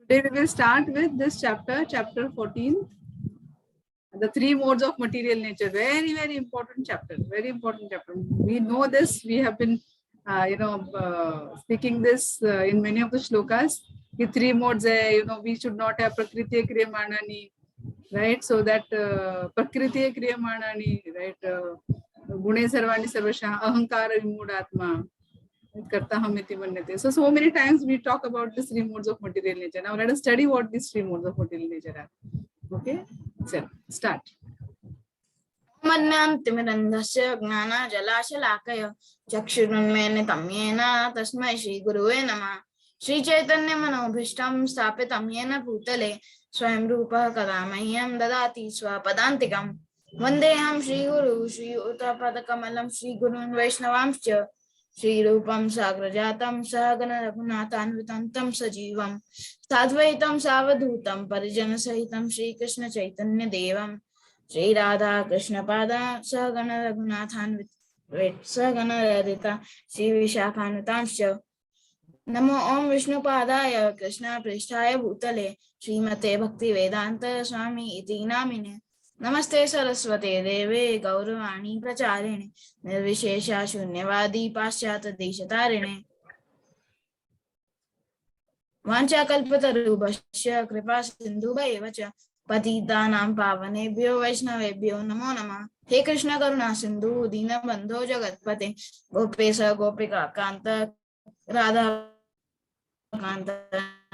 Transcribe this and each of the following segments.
Today we will start with this chapter, chapter 14, the three modes of material nature. Very, very important chapter. Very important chapter. We know this. We have been, speaking this in many of the shlokas. The three modes. We should not have prakriti kriyamanani, right? So that prakriti kriyamanani, right? Gune sarvani sarvasha ahankara vimudatma. So many times we talk about the three modes of material nature. Now let us study what these three modes of material nature are. Okay, so start. मन्नान्तिमिरन्धस्य ज्ञानजलाशलाकय चक्षुरुन्मीलितं येन तस्मै श्रीगुरुवे नमः। श्रीचैतन्यमनोभीष्टं स्थापितं येन भूतले स्वयं रूपः कदा मह्यं ददाति स्वपदान्तिकम्। वन्देऽहं श्रीगुरु श्रीयुतपदकमलं श्रीगुरून् वैष्णवांश्च श्रीरूपं साग्रजातं सहगण रघुनाथान्वितं तं सजीवं साद्वैतं सावधूतं परिजनसहितं श्रीकृष्णचैतन्यदेवं श्री राधा कृष्ण पादा सहगण रघुनाथान्वित सहगण ललिता श्री विशाखान्वितांश्च। नमो ओम विष्णुपादाय कृष्ण पृष्ठाय भूतले श्रीमते भक्ति वेदांत स्वामी इति नामिने। नमस्ते सरस्वते देवे गौरवाणी प्रचारिणे निर्विशेषा शून्यवादी पाश्चात्य देशतारिणे। वाञ्छाकल्पतरुभ्यश्च कृपा सिन्धुभ्येव च पतितानां पावनेभ्यो वैष्णवेभ्यो नमो नमः। हे कृष्ण करुणा सिंधु दीनबंधो जगत्पते गोपेश गोपिका कांत राधा कांत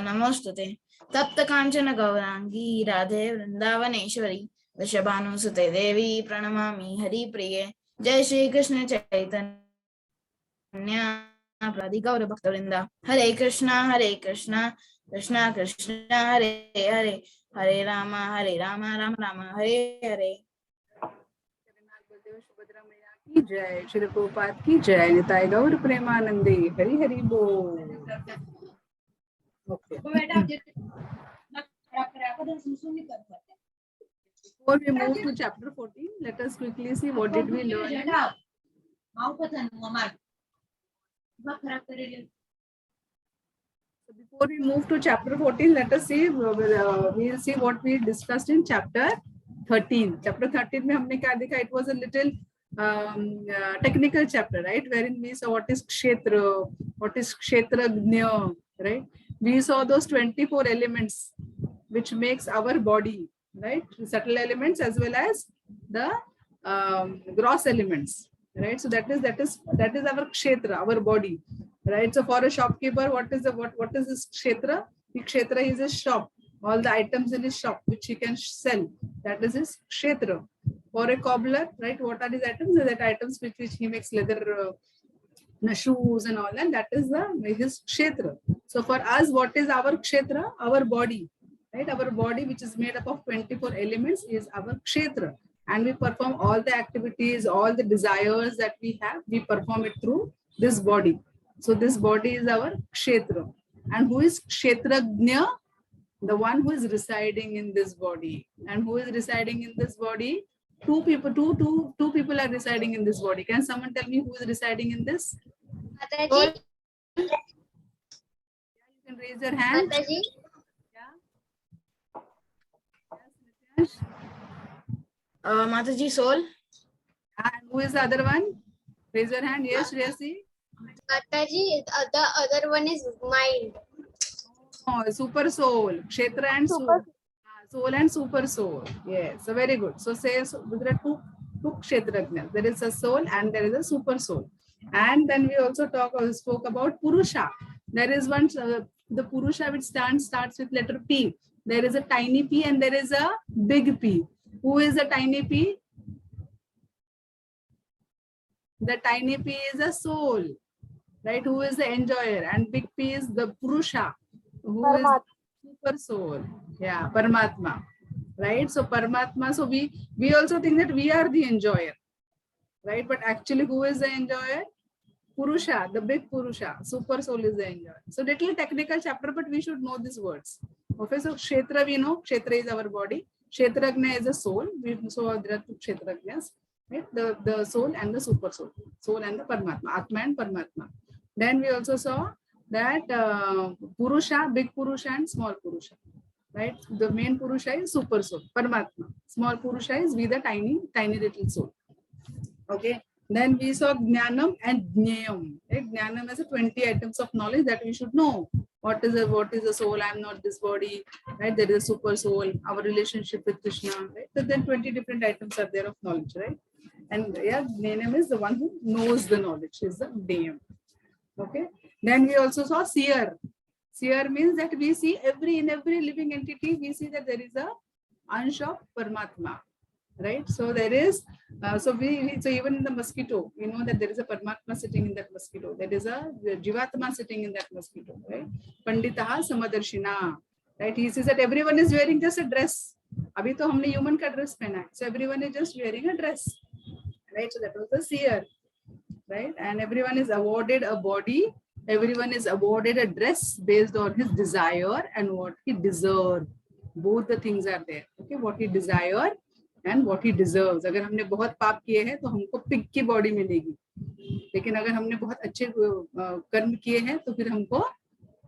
नमोस्तुते। तप्त कांचन गौरांगी राधे वृंदावनेश्वरी वृषभानुसुते देवी प्रणमामि हरिप्रिये। जय श्री कृष्ण चैतन्य प्रभु गौर भक्तवृंदा। हरे कृष्णा कृष्णा कृष्णा हरे हरे हरे राम राम राम हरे हरे। की जय। श्री प्रभुपाद की जय। निताय गौर प्रेमानंदे। हरि हरि बोल। Okay. Before we move to chapter 14, let us quickly see what did we learn. So before we move to chapter 14, let us see, we'll see what we discussed in chapter 13. Chapter 13 में हमने क्या देखा? It was a little technical chapter, right? Wherein we saw what is kshetra, what is kshetragnya, right? We saw those 24 elements which makes our body, right? Subtle elements as well as the gross elements, right? So that is our kshetra, our body, right? So for a shopkeeper, what is this kshetra? The kshetra is his shop, all the items in his shop which he can sell. That is his kshetra. For a cobbler, right? What are these items? That items which he makes leather shoes and all that is his kshetra. So for us, what is our kshetra? Our body, right? Our body, which is made up of 24 elements, is our kshetra, and we perform all the activities, all the desires that we have, we perform it through this body. So this body is our kshetra. And who is kshetragnya? The one who is residing in this body. And who is residing in this body? Two people are residing in this body. Can someone tell me who is residing in this? Mataji. You can raise your hand. Mataji. Yeah. Yes, Mataji, soul. And who is the other one? Raise your hand. Yes, Shreyasi. Mataji, the other one is mind. Oh, super soul. Kshetra and soul. Soul and super soul. Yes, so very good. So say, so there are two kshetragnas. There is a soul and there is a super soul. And then we also spoke about Purusha. There is one, the Purusha which starts with letter P. There is a tiny P and there is a big P. Who is the tiny P? The tiny P is a soul, right? Who is the enjoyer? And big P is the Purusha, who is super soul. Yeah, Paramatma, right? So Paramatma, so we also think that we are the enjoyer, right? But actually, who is the enjoyer? Purusha, the big Purusha. Super soul is the enjoyer. So little technical chapter, but we should know these words. Okay, so Kshetra we know. Kshetra is our body. Kshetragna is a soul. So there are two Kshetragnas, right? The soul and the super soul. Soul and the Paramatma. Atma and Paramatma. Then we also saw that Purusha, big Purusha and small Purusha. Right? The main Purusha is super soul, Paramatma. Small Purusha is we the tiny little soul. Okay. Then we saw Jnanam and Jnayam. Right? Jnanam is a 20 items of knowledge that we should know. What is the soul? I am not this body. Right? There is a super soul. Our relationship with Krishna. Right? So then 20 different items are there of knowledge. Right? And yeah, Jnanam is the one who knows the knowledge. Is the Jnayam. Okay. Then we also saw Seer. Seer means that we see in every living entity, we see that there is a ansh of Paramatma, right? So there is, so even in the mosquito, we know that there is a Paramatma sitting in that mosquito. There is a Jivatma sitting in that mosquito, right? Panditaha Samadarshina, right? He says that everyone is wearing just a dress. Abhi to humne human ka dress pehna hai. So everyone is just wearing a dress, right? So that was the seer, right? And everyone is awarded a body. Everyone is awarded a dress based on his desire and what he deserves. Both the things are there. Okay, what he desires and what he deserves. अगर हमने बहुत पाप किए हैं तो हमको pig की body मिलेगी, लेकिन अगर हमने बहुत अच्छे कर्म किए हैं तो फिर हमको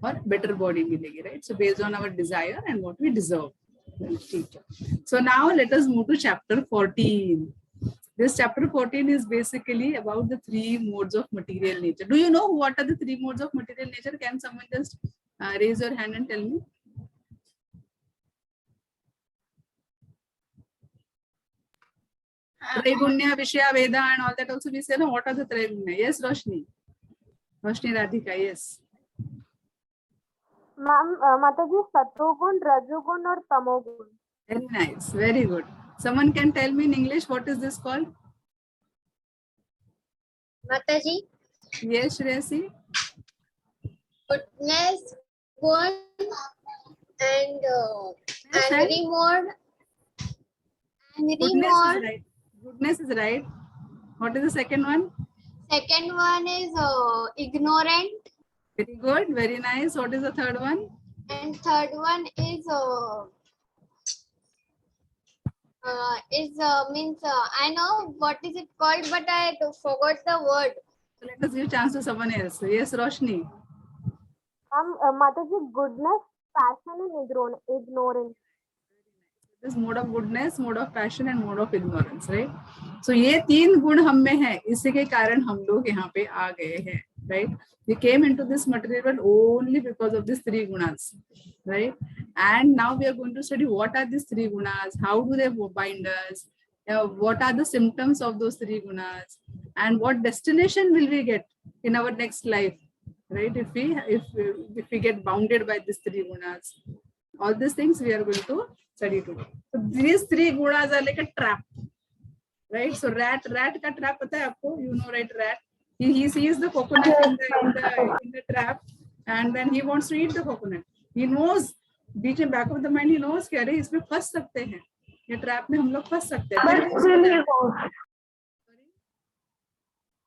और better body मिलेगी, right? So based on our desire and what we deserve. So now let us move to chapter 14. This chapter 14 is basically about the three modes of material nature. Do you know what are the three modes of material nature? Can someone just raise your hand and tell me? Traigunya, Vishya, Veda and all that also we say, no, what are the Traigunya? Yes, Roshni. Roshni Radhika, yes. Ma'am, Mataji, Sattvagun, Rajogun or Tamogun? Very nice, very good. Someone can tell me in English what is this called? Mataji, Yes, Shreyasi. goodness, good, and Yes, angry mode. Angry Goodness is mode. right. Goodness is right. What is the second one? Second one is ignorant, Very good, very nice. What is the third one? and third one is means I know what is it called, but I forgot the word. So let us give chance to someone else. Yes, Roshni. Mataji, goodness, passion and ignorance. This mode of goodness, mode of passion and mode of ignorance, right? So ये तीन गुण हम में है, इसी के कारण हम लोग यहाँ पे आ गए हैं, right? We came into this material world only because of these three gunas, right? And now we are going to study what are these three gunas, how do they bind us, what are the symptoms of those three gunas, and what destination will we get in our next life, right? If we get bounded by these three gunas. All these things we are going to study today. So these three gunas are like a trap, right? So rat ka trap pata hai aapko? You know, right? Rat. He sees the coconut in the trap, and then he wants to eat the coconut. He knows, बीच में back of the mind he knows कि अरे इसमें फंस सकते हैं, ये trap में हम लोग फंस सकते हैं.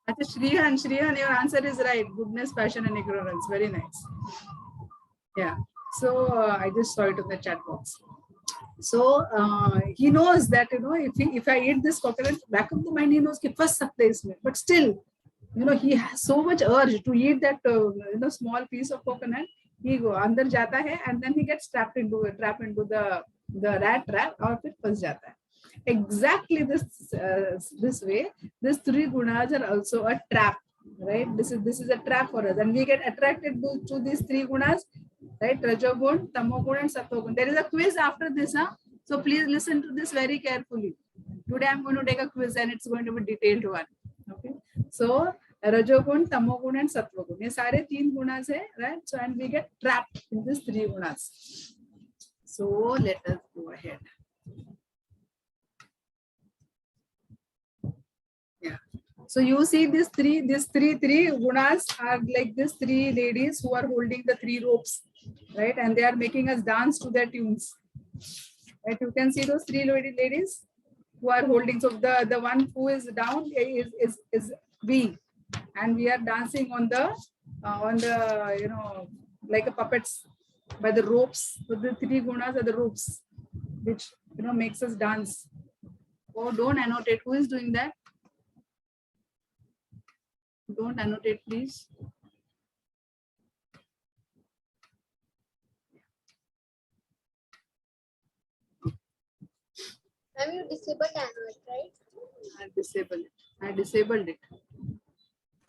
अच्छा, Shrihan, your answer is right. Goodness, passion, and ignorance. Very nice. Yeah. So I just saw it in the chat box. So he knows that, you know, if I eat this coconut, back of the mind he knows कि फंस सकते हैं इसमें. But still, you know, he has so much urge to eat that small piece of coconut. He go अंदर जाता है and then he gets trapped into the rat trap और फिर फंस जाता है. Exactly this way, these three gunas are also a trap, right? This is a trap for us, and we get attracted to these three gunas, right? Rajogun, Tamogun, and Sattvagun. There is a quiz after this, huh? So please listen to this very carefully. Today I'm going to take a quiz, and it's going to be detailed one. Okay. So Rajogun, Tamogun, and Sattvagun. ये सारे तीन gunas है, right? So and we get trapped in these three gunas. So let us go ahead. Yeah. So you see these three gunas are like these three ladies who are holding the three ropes, right? And they are making us dance to their tunes. Right? You can see those three ladies who are holding. So the one who is down is we, and we are dancing on the like a puppets by the ropes. So the three gunas are the ropes, which makes us dance. Oh, don't annotate. Who is doing that? Don't annotate, please. Have you disabled Android, right? I disabled it.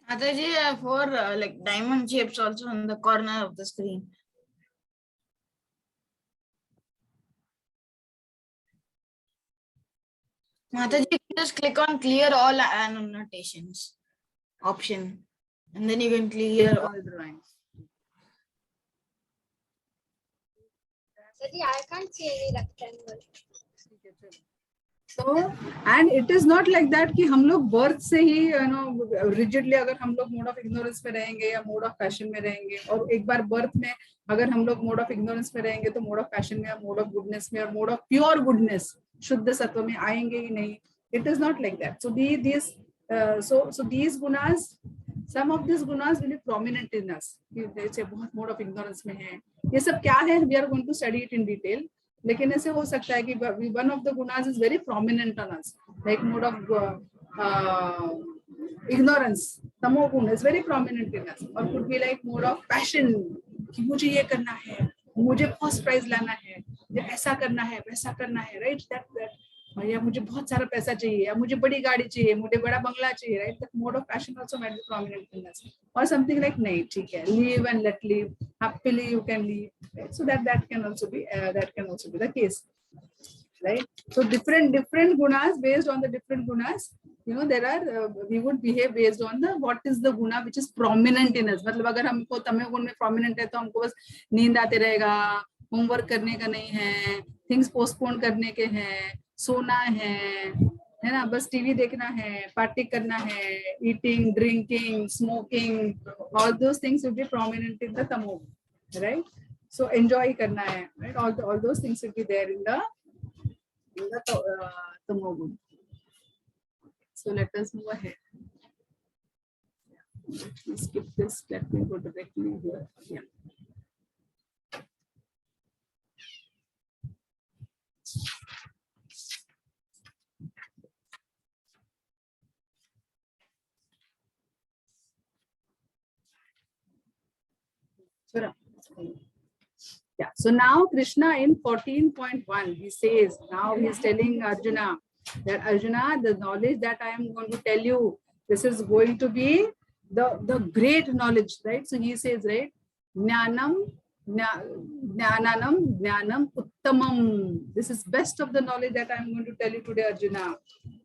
Mataji, 4 like diamond shapes also on the corner of the screen. Mataji, you can just click on clear all annotations option, and then you can clear all. All drawings. Daddy, I can't see any rectangle. So, and it is not like that कि हम लोग birth से ही rigidly अगर हम लोग mode of ignorance में रहेंगे या mode of passion में रहेंगे, और एक बार birth में अगर हम लोग mode of ignorance में रहेंगे तो mode of passion में या mode of goodness में और mode of pure goodness शुद्ध सत्व में आएंगे ही नहीं. It is not like that. So these gunas, some of these gunas will be prominent in us. जैसे बहुत mode of ignorance में है. ये सब क्या है? We are going to study it in detail. लेकिन ऐसे हो सकता है कि one of the gunas is very prominent on us, like mode of ignorance, tamogun is very prominent in us, or could be like mode of passion कि मुझे ये करना है, मुझे फर्स्ट प्राइज लाना है, मुझे ऐसा करना है, वैसा करना है, right? That या मुझे बहुत सारा पैसा चाहिए, या मुझे बड़ी गाड़ी चाहिए, मुझे बड़ा बंगला चाहिए, right? That mode of passion also might be prominent in us, or something like नहीं ठीक है, live and let live, happily you can live, right? So that can also be the case, right? So different gunas, based on the different gunas, there are we would behave based on the what is the guna which is prominent in us. मतलब अगर हमको तमो गुण में prominent है तो हमको बस नींद आते रहेगा, होमवर्क करने का नहीं है, things postpone करने के हैं, सोना है ना, बस टीवी देखना है, पार्टी करना है, eating, drinking, smoking, all those things will be prominent in the tamo, right? So enjoy करना है, right? All those things will be there in the tamogun. So let us move ahead. Let me skip this. Let me go directly here. Yeah. Yeah. So now Krishna in 14.1, he says, now he is telling Arjuna that Arjuna, the knowledge that I am going to tell you, this is going to be the great knowledge, right? So he says, right, Jnanam uttamam. This is best of the knowledge that I am going to tell you today, Arjuna.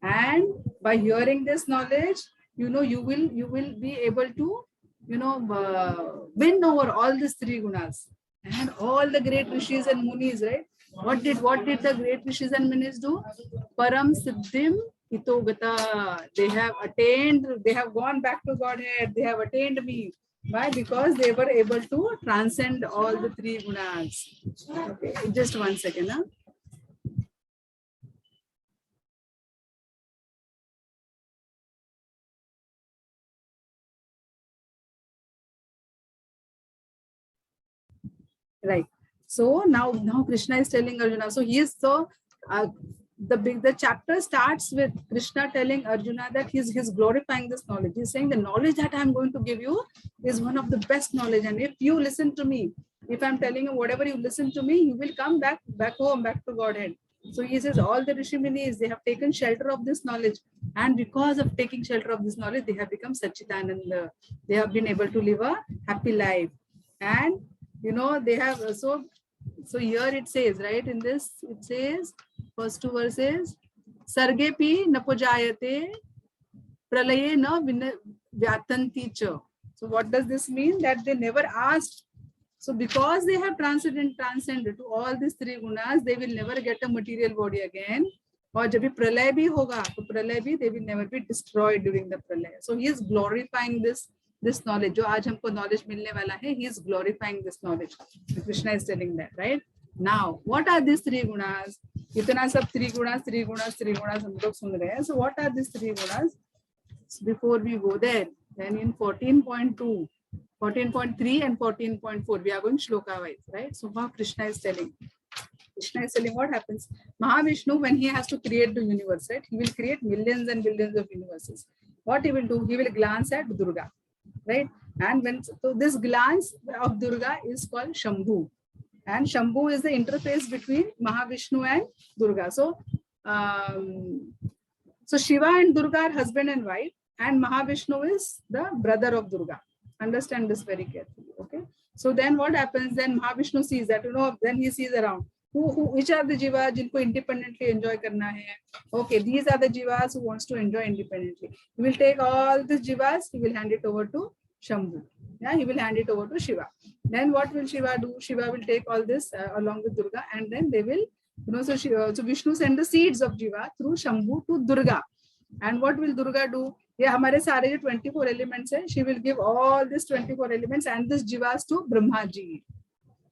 And by hearing this knowledge, you will be able to win over all these three gunas. And all the great rishis and munis, right? What did the great rishis and munis do? Param siddhim itogata. They have attained, they have gone back to Godhead, they have attained me. Why? Because they were able to transcend all the three gunas. Okay, just 1 second. Huh? Right. So now Krishna is telling Arjuna. So he is the chapter starts with Krishna telling Arjuna that he's glorifying this knowledge. He's saying the knowledge that I'm going to give you is one of the best knowledge. And if you listen to me, if I'm telling you whatever you listen to me, you will come back home, back to Godhead. So he says all the Rishi Munis, they have taken shelter of this knowledge. And because of taking shelter of this knowledge, they have become Satchitananda. They have been able to live a happy life. And they have so here it says, right, in this it says first two verses, sargepi napojayate pralaye na vyatanti cha. So what does this mean? That they never asked. So because they have transcended to all these three gunas, they will never get a material body again. और जब भी प्रलय भी होगा तो प्रलय भी they will never be destroyed during the प्रलय. So he is glorifying this knowledge. जो आज हमको knowledge मिलने वाला है, he is glorifying this knowledge. Krishna is telling that, right? Now, what are these three gunas? इतना सब three gunas हम लोग सुन रहे हैं. So what are these three gunas? So before we go there, then in 14.2, 14.3 and 14.4, we are going shloka wise, right? So what Krishna is telling what happens. Mahavishnu, when he has to create the universe, right? He will create millions and billions of universes. What he will do? He will glance at Durga, right? And so this glance of Durga is called Shambhu. And Shambhu is the interface between Mahavishnu and Durga. So so Shiva and Durga are husband and wife, and Mahavishnu is the brother of Durga. Understand this very carefully. Okay. So then what happens? Then Mahavishnu sees that, then he sees around which are the jivas jinko independently enjoy karna hai. Okay, these are the jivas who wants to enjoy independently. He will take all these jivas, he will hand it over to Shambhu. Yeah, he will hand it over to Shiva. Then what will Shiva do? Shiva will take all this along with Durga, and then they will, so Vishnu send the seeds of jiva through Shambhu to Durga. And what will Durga do? ये हमारे सारे जो 24 elements है, she will give all these 24 elements and this jivas to Brahma ji.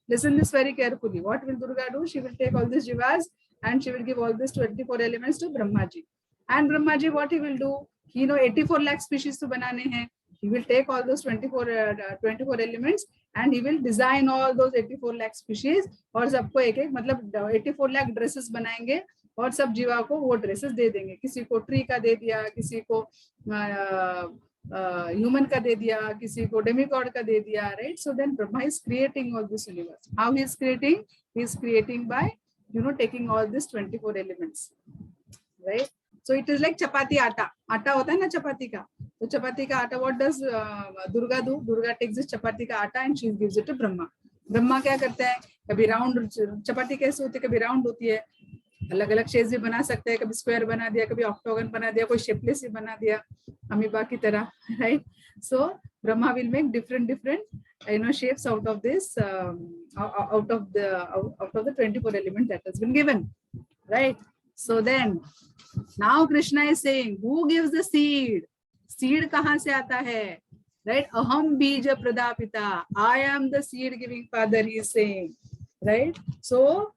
Listen this very carefully. What will Durga do? She will take all these jivas and she will give all these 24 elements to Brahma ji. And Brahma ji, what he will do? 84 lakh species to banane hain. He will take all those 24 elements and he will design all those 84 lakh species और सबको एक-एक मतलब 84 lakh dresses बनाएंगे और सब जीवा को वो ड्रेसेस दे देंगे. किसी को ट्री का दे दिया, किसी को ह्यूमन का दे दिया, किसी को डेमिगॉड का दे दिया, right? So then Brahma is creating all this universe. How he is creating? He is creating by taking all this 24 elements, right? So it is like chapati atta. Atta होता है ना चपाती का. तो चपाती का आटा, what does Durga do? Durga takes this chapati का आटा and she gives it to Brahma. Brahma क्या करता है? कभी राउंड चपाती कैसे होती है, कभी राउंड होती है, अलग अलग शेप्स भी बना सकते हैं, कभी स्क्वायर बना दिया, कभी ऑक्टोगन बना दिया, कोई शेपलेस भी बना दिया अमीबा की तरह, right? So Brahma will make different shapes out of this out of the 24 element that has been given, right? So then now Krishna is saying, who gives the seed? Seed कहाँ से आता है? Right? Aham bija pradapita. I am the seed giving father, he is saying, right? So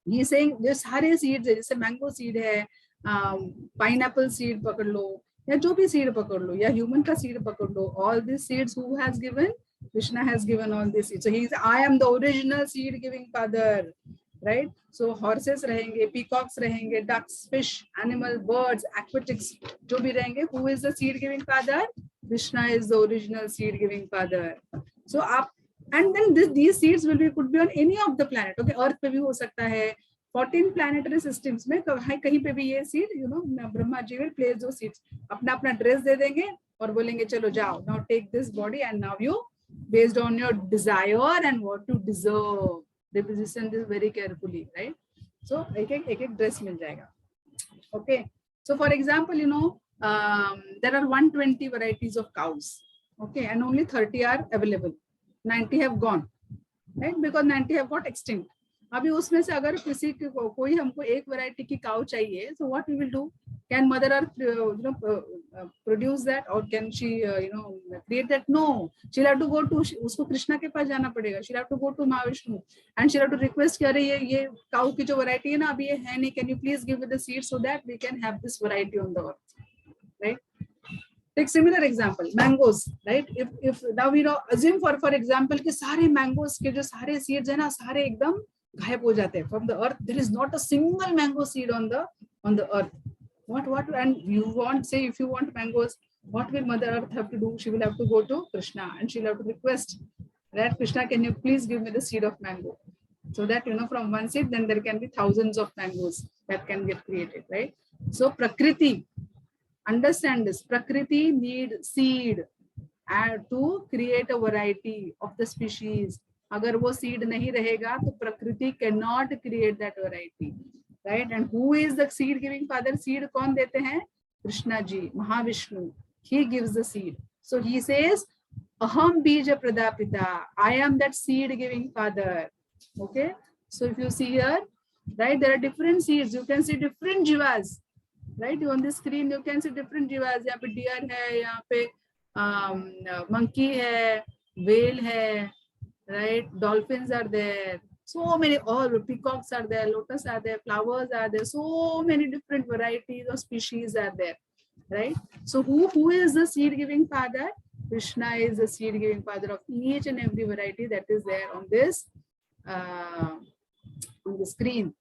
he is saying जो सारे seeds है, जैसे mango seed है, pineapple seed पकड़ लो, या जो भी सीड पकड़ लो, या ह्यूमन का सीड पकड़ लो, all these seeds who has given? Krishna has given all these seeds. So he is, I am the original seed giving father, right? So horses रहेंगे, peacocks रहेंगे, ducks, fish, animal, birds, aquatics, जो भी रहेंगे, who is the seed giving father? Krishna is the original seed giving father. So आप, and then these seeds could be on any of the planet. Okay, Earth पे भी हो सकता है, 14 planetary systems में कहीं पे भी ये seed, Brahma ji will place those seeds. अपना अपना ड्रेस दे देंगे और बोलेंगे चलो जाओ, now take this body and now you, based on your desire and what you deserve, reposition this very carefully, right? So एक ड्रेस मिल जाएगा. Okay, so for example, there are 120 varieties of cows, okay, and only 30 are available. 90 have gone, right? Because 90 have got extinct. अभी उसमें से अगर किसी को कोई हमको एक वैरायटी की काउ चाहिए, so what we will do? Can Mother Earth produce that, or can she create that? No, she'll have to go to, उसको कृष्णा के पास जाना पड़ेगा. She'll have to go to Mahavishnu and she'll have to request कि अरे ये cow की जो variety है ना अभी ये है नहीं, can you please give me the seed so that we can have this variety on the earth, right? Take similar example, mangoes, right? If now assume for example कि सारे mangoes के जो सारे seeds है ना सारे एकदम गायब हो जाते हैं from the earth. There is not a single mango seed on the earth. What and you want, say if you want mangoes, what will Mother Earth have to do? She will have to go to Krishna and she'll have to request that Krishna, can you please give me the seed of mango, so that from one seed then there can be thousands of mangoes that can get created, right? So Prakriti, understand this, Prakriti need seed to create a variety of the species. अगर वो seed नहीं रहेगा तो प्रकृति cannot create that variety, right? And who is the seed giving father? Seed कौन देते हैं? Krishna ji, Mahavishnu. He gives the seed. So he says, Aham bija pradapita. I am that seed giving father. Okay. So if you see here, right, there are different seeds. You can see different jivas, right? On the screen you can see different jivas. यहाँ पे deer है, यहाँ पे monkey है, whale है, right? Dolphins are there. So many, all peacocks are there, lotus are there, flowers are there. So many different varieties of species are there, right? So who is the seed giving father? Krishna is the seed giving father of each and every variety that is there on this on the screen.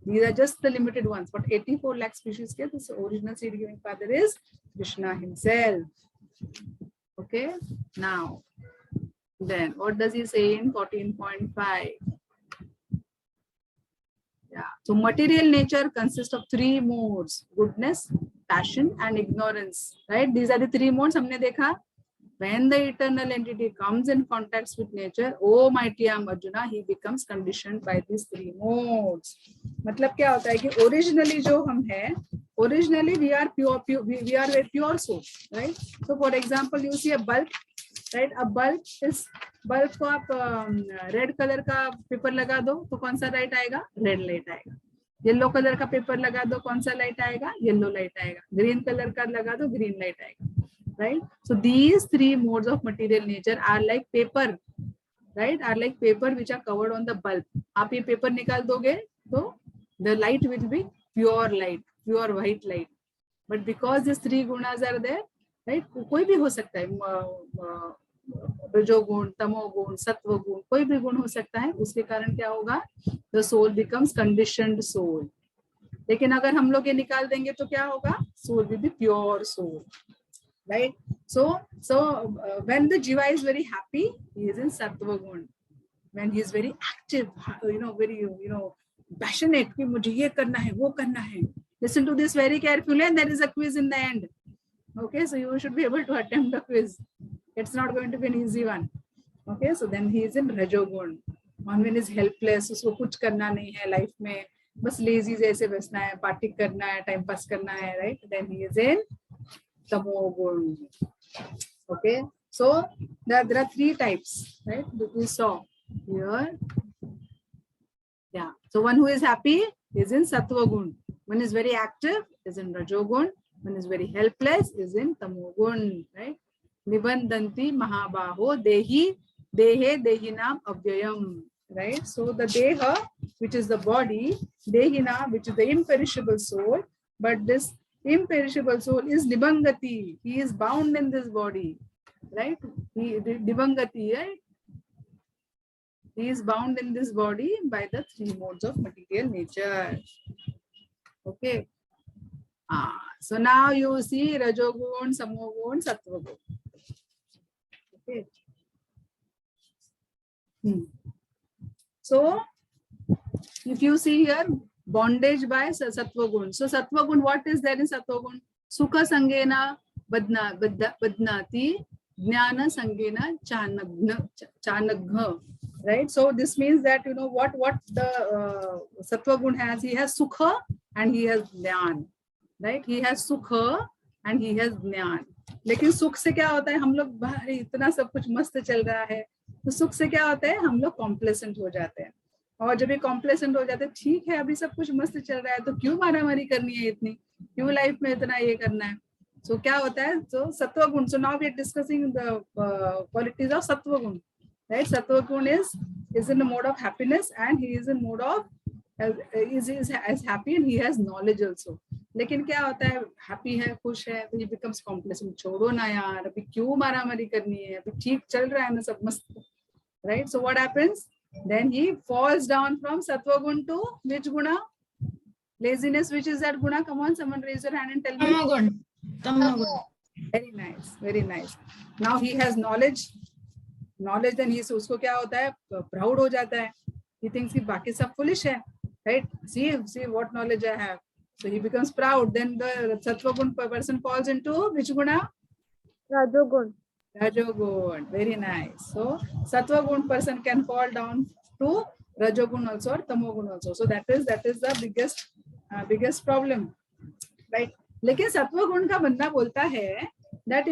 These are just the limited ones, but 84 lakh species ke this original seed giving father is Krishna himself. Okay, now then what does he say in 14.5? Yeah. So material nature consists of three modes: goodness, passion, and ignorance. Right? These are the three modes. हमने देखा. When the eternal entity comes in contact with nature, oh mighty Arjuna, he becomes conditioned by these three modes. मतलब क्या होता है कि originally जो हम हैं, originally we are we are a pure soul, right? So for example, you see a bulb, right? A bulb is bulb को आप रेड कलर का पेपर लगा दो तो कौन सा लाइट आएगा? रेड लाइट आएगा. येलो कलर का पेपर लगा दो कौन सा लाइट आएगा? येलो लाइट आएगा. ग्रीन कलर का लगा दो ग्रीन लाइट आएगा. Right? So these three modes of material nature are like paper, right? Are like paper which are covered on the bulb. आप ये paper निकाल दोगे तो the light will be pure light, pure white light. But because these three gunas are there, right? कोई भी हो सकता है, रजोगुण, तमोगुण, सत्वगुण, कोई भी गुण हो सकता है. उसके कारण क्या होगा? The soul becomes conditioned soul. लेकिन अगर हम लोग ये निकाल देंगे तो क्या होगा? Soul will be pure soul. Right? So when the jiva is very happy, he is in sattva gun. When he is very active, very passionate, कि मुझे ये करना है, वो करना है. Listen to this very carefully, and there is a quiz in the end. Okay, so you should be able to attempt the quiz. It's not going to be an easy one. Okay, so then he is in rajogun. One when is helpless, उसको कुछ करना नहीं है life में, बस lazy जैसे बसना है, party करना है, time pass करना है, right? Then he is in tamogun. Okay, so there are three types, right? That we saw here. Yeah, so one who is happy is in sattvagun. One is very active is in rajogun. One is very helpless is in tamogun, right? Nibandanti mahabaho dehi dehe dehinam avyayam, right? So the deha, which is the body, dehina, which is the imperishable soul, but this imperishable soul is nibangati. He is bound in this body, right? Nibangati, right? He is bound in this body by the three modes of material nature. Okay. So now you see rajogun, samogun, sattvagun. Okay. So if you see here, bondage by sattvagun. So sattvagun, what is there in sattvagun? Sukha sangena badnati, jnana sangena chanagha. Right? So this means that what the sattvagun has. He has sukha and he has jnana. Right? He has sukha and he has jnana. लेकिन सुख से क्या होता है? हम लोग भाई इतना सब कुछ मस्त चल रहा है, तो सुख से क्या होता है? हम लोग कॉम्प्लेसेंट हो जाते हैं. और जब ये कॉम्प्लेसेंट हो जाते हैं, ठीक है अभी सब कुछ मस्त चल रहा है, तो क्यों मारामारी करनी है इतनी, क्यों लाइफ में इतना ये करना है. सो क्या होता है? तो सत्वगुण. So now we are discussing the qualities of sattvaguna. Right? Sattvaguna is in the mode of happiness and he is in mode of is as happy and he has knowledge also. लेकिन क्या होता है? हैप्पी है, खुश है, तो he becomes complacent. छोड़ो ना यार, अभी क्यों मारामारी करनी है, अभी ठीक चल रहा है ना सब मस्त. Right? So what happens? Then he falls down from sattvagun to which guna? Laziness. Which is that guna? Come on, someone raise your hand and tell me. Tamogun. Very nice, very nice. Now he has knowledge. Knowledge, then he's उसको क्या होता है? Proud हो जाता है. He thinks कि बाकी सब foolish है. Right? See what knowledge I have. So he becomes proud. Then the sattvagun person falls into which guna? Rajogun. Rajogun. Very nice. So sattvagun person can fall down to rajogun also or tamogun also. So that is the biggest problem, right? लेकिन सत्वगुण का बंदा बोलता है that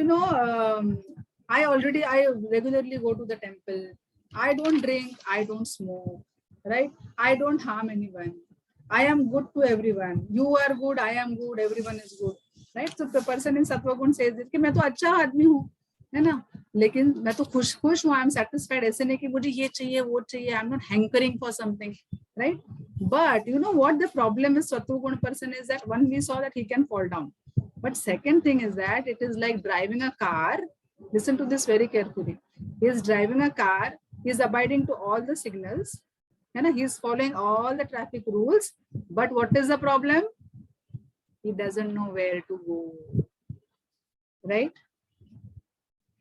I regularly go to the temple. I don't drink. I don't smoke. Right? I don't harm anyone. I am good to everyone. You are good. I am good. Everyone is good. Right? So the person in sattvagun says that कि मैं तो अच्छा आदमी हूँ, है ना? लेकिन मैं तो खुश हूँ. I am satisfied. ऐसे नहीं कि मुझे ये चाहिए, वो चाहिए. I am not hankering for something. Right? But you know what the problem is? Sattvagun person is that one, we saw that he can fall down. But second thing is that it is like driving a car. Listen to this very carefully. He is driving a car. He is abiding to all the signals. He is following all the traffic rules. But what is the problem? He doesn't know where to go. Right?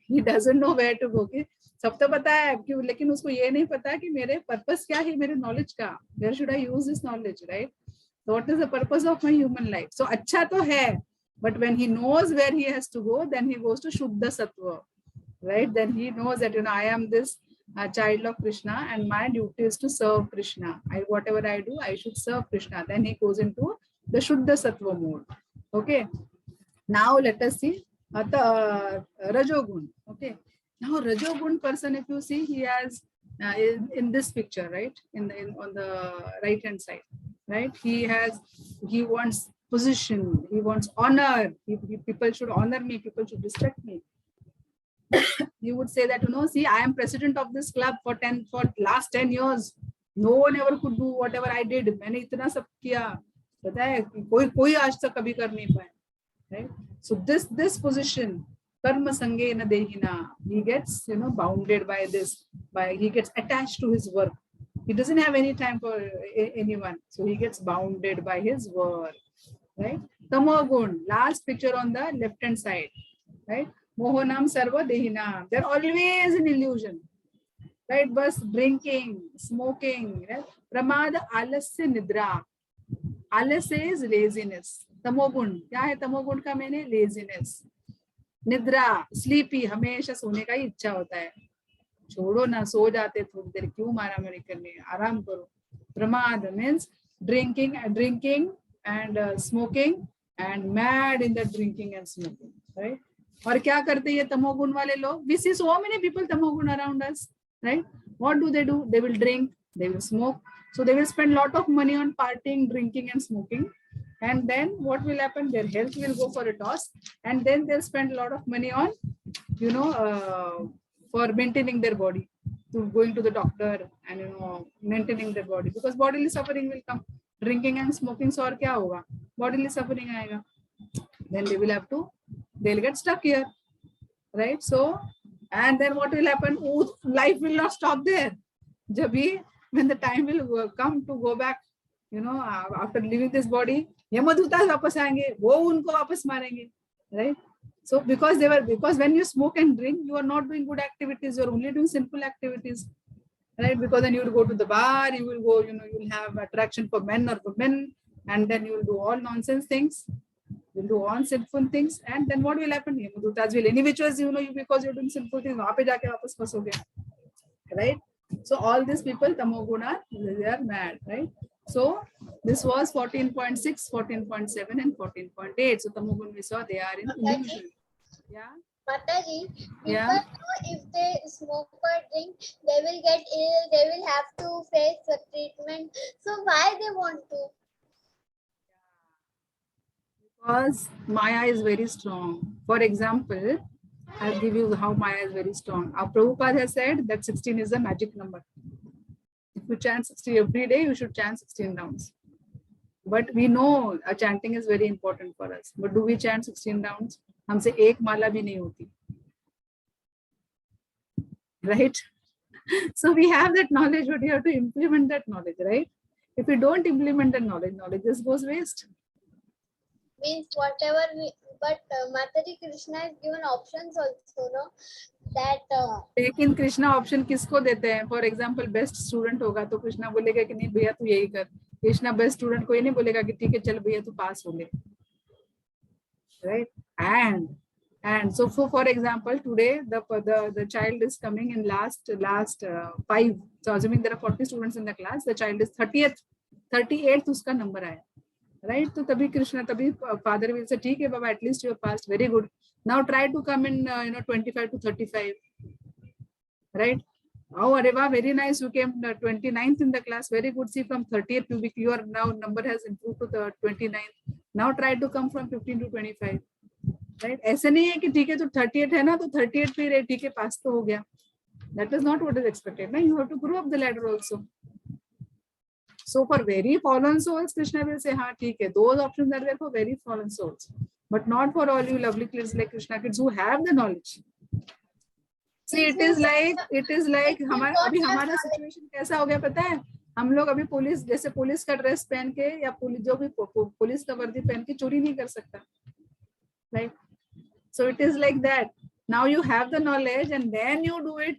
He doesn't know where to go. Okay? सब तो पता है क्यों, लेकिन उसको ये नहीं पता कि मेरे पर्पस क्या है मेरे नॉलेज का, where should I use this knowledge, right? So what is the purpose of my human life? So अच्छा तो है, but when he knows where he has to go, then he goes to Shuddha Sattva, right? Then he knows that, you know, I am this child of Krishna and my duty is to serve Krishna. Whatever I do, I should serve Krishna. Then he goes into the Shuddha Sattva mode. Okay. Now let us see Rajogun. Okay. Now Rajogun person, if you see, he has in this picture, right? On the right hand side, right? He wants position, he wants honor. People should honor me, people should respect me. He would say that, you know, see, I am president of this club for last 10 years. No one ever could do whatever I did. मैंने इतना सब किया, पता है, कोई आज तक कभी कर नहीं पाया, right? So this position, karma sange na dehina, he gets, you know, bounded by this, he gets attached to his work. He doesn't have any time for anyone, so he gets bounded by his work, right? Tamogun, last picture on the left hand side, right? Mohanam sarva dehina, they're always in illusion, right? Bus drinking, smoking, right? Pramada alasya nidra. Alasya is laziness. तमोगुण क्या है? तमोगुण का मैंने laziness, निद्रा, sleepy, हमेशा सोने का ही इच्छा होता है। छोड़ो ना, सो जाते थोड़ी देर, क्यों मारामारी करनी है, आराम करो। Pramad means drinking and smoking and mad in the drinking and smoking, right? और क्या करते हैं तमोगुण वाले लोग? We see so many people tamogun around us, right? What do? They will drink, they will smoke, so they will spend lot of money on partying, drinking and smoking, and then what will happen? Their health will go for a toss, and then they'll spend a lot of money on, you know, for maintaining their body, to going to the doctor and, you know, maintaining their body, because bodily suffering will come. Drinking and smoking से और क्या होगा? Bodily suffering आएगा. Then they'll get stuck here, right? So, and then what will happen? Life will not stop there. जब भी when the time will come to go back, you know, after leaving this body, यमदूता वापस आएंगे, वो उनको वापस मारेंगे, right? So because when you smoke and drink, you are not doing good activities, you are only doing sinful activities, right? Because then you will go to the bar, you will go, you know, you will have attraction for men or women, and then you will do all nonsense things, you will do all sinful things, and then what will happen? Yamadutas will any which was, you know, because you're doing sinful things, वहाँ पे जाके वापस फंसोगे, right? So all these people, tamoguna, they are mad, right? So this was 14.6, 14.7 and 14.8. So tamoguna, we saw they are in illusion. Yeah. Mataji, people Yeah. know if they smoke or drink, they will get ill, they will have to face the treatment. So why they want to? Because Maya is very strong. For example, I'll give you how Maya is very strong. Our Prabhupada has said that 16 is a magic number. If you chant 60 every day, you should chant 16 rounds. But we know chanting is very important for us. But do we chant 16 rounds? हमसे एक माला भी नहीं होती, right? So we have that knowledge, but we have to implement that knowledge, right? If we don't implement that knowledge just goes waste. Means whatever we, but Mataji, Krishna has given options also, no? That लेकिन Krishna option किसको देते हैं? For example best student होगा तो कृष्णा बोलेगा कि नहीं भैया तू यही कर। कृष्णा बेस्ट स्टूडेंट को ये नहीं बोलेगा कि ठीक है चल भैया तू पास हो ले, right? And so for example, today the child is coming in last 5. So assuming there are 40 students in the class, the child is 38th उसका नंबर आया, right? तो तभी कृष्णा, तभी father will say ठीक है बाबा, at least you have passed, very good. Now try to come in 25 to 35, right? Oh, Areva, very nice, you came 29th in the class, very good. See, from 30th your now number has improved to the 29th. Now try to come from 15 to 25, right? ऐसे नहीं है कि ठीक है तो 38 है ना तो 38 पे रहे, ठीक है पास तो हो गया. That is not what is expected. Now you have to grow up the ladder also. So for very fallen souls, Krishna will say, हाँ ठीक है, those options are there for very fallen souls, but not for all you lovely kids like Krishna kids who have the knowledge. See, it is like हमारा अभी हमारा situation कैसा हो गया पता है? हम लोग अभी पुलिस, जैसे पुलिस का ड्रेस पहन के या पुलिस जो भी पुलिस का वर्दी पहन के चोरी नहीं कर सकता, right? So it is like that. Now you have the knowledge and then you do it,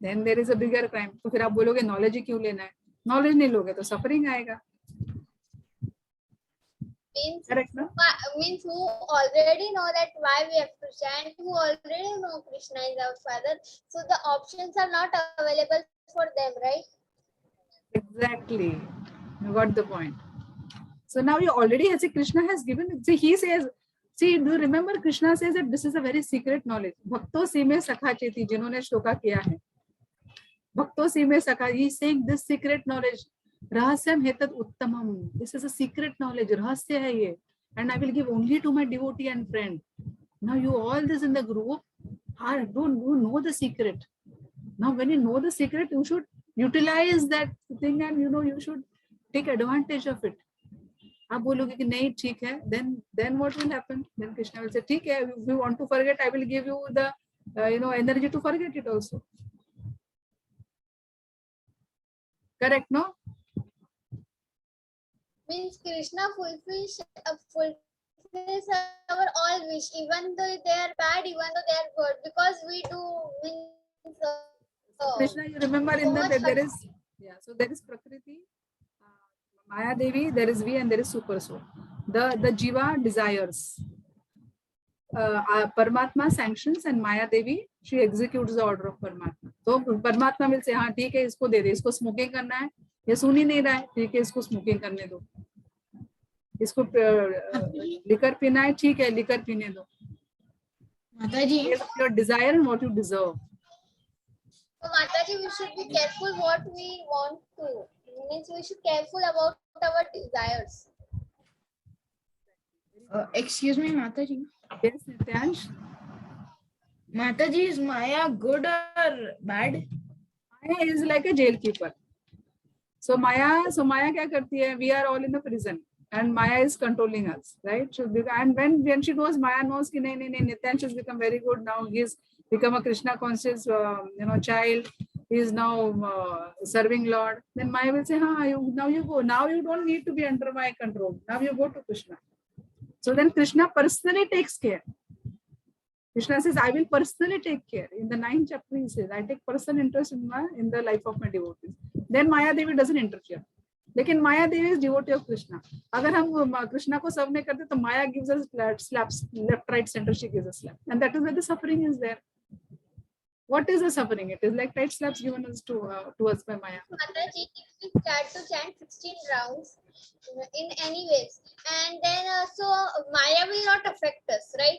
then there is a bigger crime. तो फिर आप बोलोगे knowledge ही क्यों लेना है? Knowledge नहीं लोगे तो suffering आएगा. Correct, no? Means who already know that why we have to chant, who already know Krishna is our father, so the options are not available for them, right? Exactly, you got the point. So now you already has, Krishna has given, see, he says, see, do you remember Krishna says that this is a very secret knowledge. Bhakto sime sakha cheti, जिन्होंने श्लोका किया है. Bhakto sime sakha, he is saying this secret knowledge. Rahasyam hetat uttamam. This is a secret knowledge. Rahasya hai ye. And I will give only to my devotee and friend. Now you all this in the group don't know the secret. Now when you know the secret, you should utilize that thing and you should take advantage of it. आप बोलोगे कि नहीं ठीक है, then what will happen? Then Krishna will say, ठीक है, if you want to forget, I will give you the energy to forget it also. Correct, no? Means Krishna fulfills our all wish, even though they are bad, even though they are good, because we do means. Krishna, you remember in that there is, so there is Prakriti, Maya Devi, there is we, and there is Super Soul. The Jiva desires. Paramatma sanctions and Maya Devi, she executes the order of Paramatma. So Paramatma will say, हाँ ठीक है, इसको दे दे, इसको smoking करना है, ये सुन ही नहीं रहा है, ठीक है, इसको smoking करने दो. इसको liquor पीना है, ठीक है, liquor पीने दो. Mataji. Your desire and what you deserve. So Mataji, we should be careful what we want to. Means we should be careful about our desires. Excuse me, Mataji. Yes, Nityansh. Mataji, is Maya good or bad? Maya is like a jailkeeper. So Maya क्या करती है? We are all in the prison, and Maya is controlling us, right? And when she knows, Maya knows कि नहीं, Nityansh has become very good now. He's become a Krishna conscious, child. He is now serving Lord. Then Maya will say, now you go. Now you don't need to be under my control. Now you go to Krishna. So then Krishna personally takes care. Krishna says, I will personally take care. In the 9th chapter, he says, I take personal interest in the life of my devotees. Then Maya Devi doesn't interfere. लेकिन Maya Devi is devotee of Krishna. अगर हम Krishna को serve नहीं करते, तो Maya gives us slaps, left, right, center. She gives us slap, and that is where the suffering is there. What is the suffering? It is like tight slaps given us to us by Maya. Mataji, if we start to chant 16 rounds in any ways, and then so Maya will not affect us, right?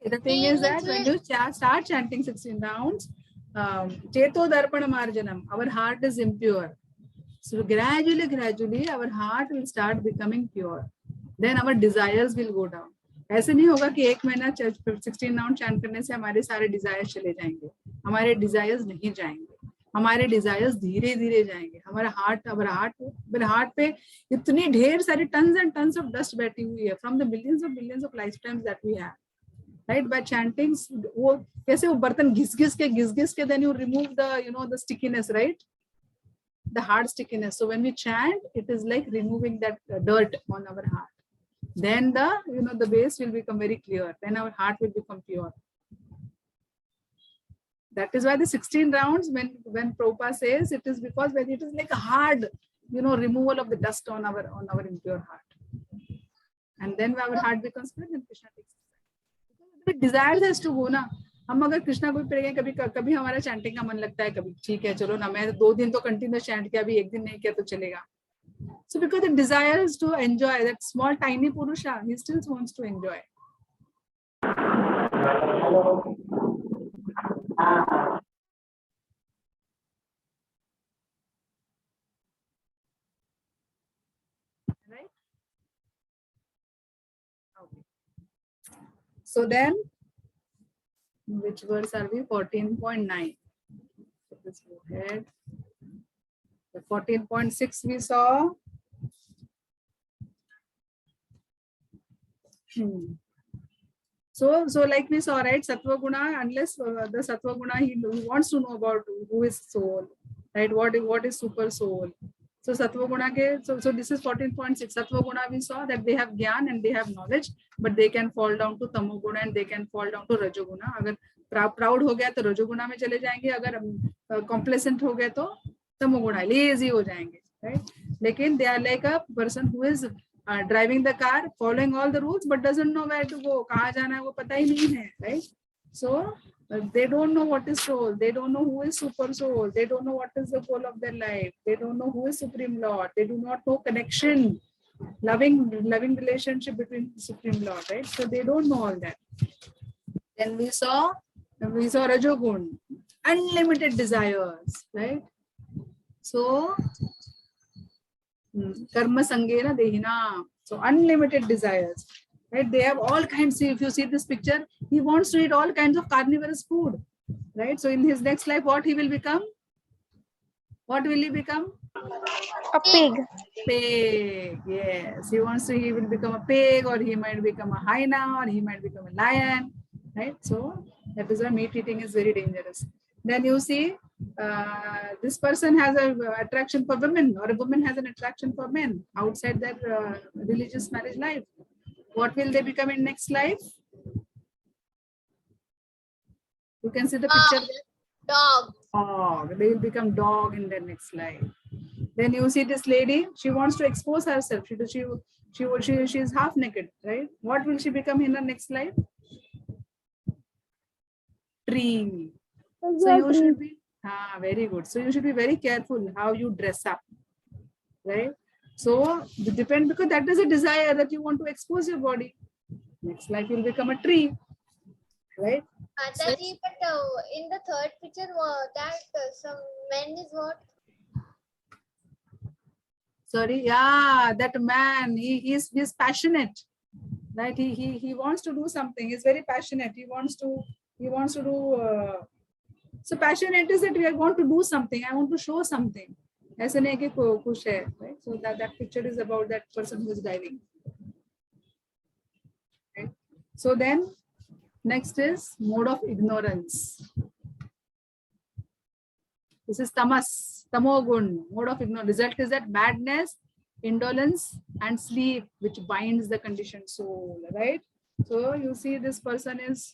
The thing is that when you start chanting 16 rounds, Cheto Darpana Marjanam, our heart is impure. So gradually, our heart will start becoming pure. Then our desires will go down. ऐसे नहीं होगा कि एक महीना 16 round chant करने से हमारे सारे डिजायर्स चले जाएंगे. हमारे डिजायर्स नहीं जाएंगे. हमारे डिजायर्स धीरे धीरे जाएंगे. हमारा हार्ट पे इतनी ढेर सारी tons and tons of dust बैठी हुई है from the billions of life times that we have. Right, by chanting, वो कैसे वो बर्तन घिस घिस के then you remove the stickiness, right? The hard stickiness. So when we chant, it is like removing that dirt on our heart. Then the base will become very clear. Then our heart will become pure. That is why the 16 rounds, when Prabhupada says, it is because when it is like a hard, removal of the dust on our impure heart. And then our heart becomes pure, then Krishna takes it. The desires has to go ना. हम अगर कृष्णा को पढ़ेंगे कभी हमारा chanting का मन लगता है, कभी ठीक है चलो ना, मैं 2 दिन तो कंटिन्यूस चैंट किया, अभी 1 दिन नहीं किया तो चलेगा. So because the desire is to enjoy, that small tiny Purusha, he still wants to enjoy. Right? Okay. So then, which verse are we? 14.9. So let's go ahead. The 14.6 we saw. So like we saw, right? Sattva guna, unless the Sattva guna, he wants to know about who is soul, right? What is super soul. So Sattva Guna ke, so this is 14.6. Sattva Guna we saw that they have Gyan and they have knowledge, but they can fall down to Tamo Guna and they can fall down to Rajo Guna. Agar proud हो गया तो Rajo Guna में चले जाएंगे, अगर complacent हो गए तो Tamo Guna, lazy हो जाएंगे, right? Lekin they are like a person who is driving the car, following all the rules, but doesn't know where to go. कहाँ जाना है वो पता ही नहीं है, right? So they don't know what is soul. They don't know who is super soul. They don't know what is the goal of their life. They don't know who is Supreme Lord. They do not know connection, loving relationship between Supreme Lord, right? So they don't know all that. Then we saw Rajogun, unlimited desires, right? So karma sangena dehina, so unlimited desires, right? They have all kinds. If you see this picture, he wants to eat all kinds of carnivorous food, right? So in his next life, what he will become? What will he become? A pig. Pig. Yes, he will become a pig, or he might become a hyena, or he might become a lion, right? So that is why meat eating is very dangerous. Then you see, this person has a attraction for women, or a woman has an attraction for men outside their religious marriage life. What will they become in next life? You can see the picture there. Dog. Dog. They will become dog in their next life. Then you see this lady. She wants to expose herself. She is half naked, right? What will she become in her next life? Tree. So you should be very good. So you should be very careful how you dress up, right? So it depends, because that is a desire that you want to expose your body. Next life you'll become a tree, right? Mataji, but in the third picture, that some man is what? Sorry, yeah, that man, he's passionate, right? He wants to do something. He's very passionate. He wants to do. So passionate is that we want to do something. I want to show something. ऐसे नहीं कि कुछ है, right? So that picture is about that person who is diving. Right? So then next is mode of ignorance. This is tamas, tamogun, mode of ignorance. Result is that madness, indolence, and sleep, which binds the conditioned soul, right? So you see this person is,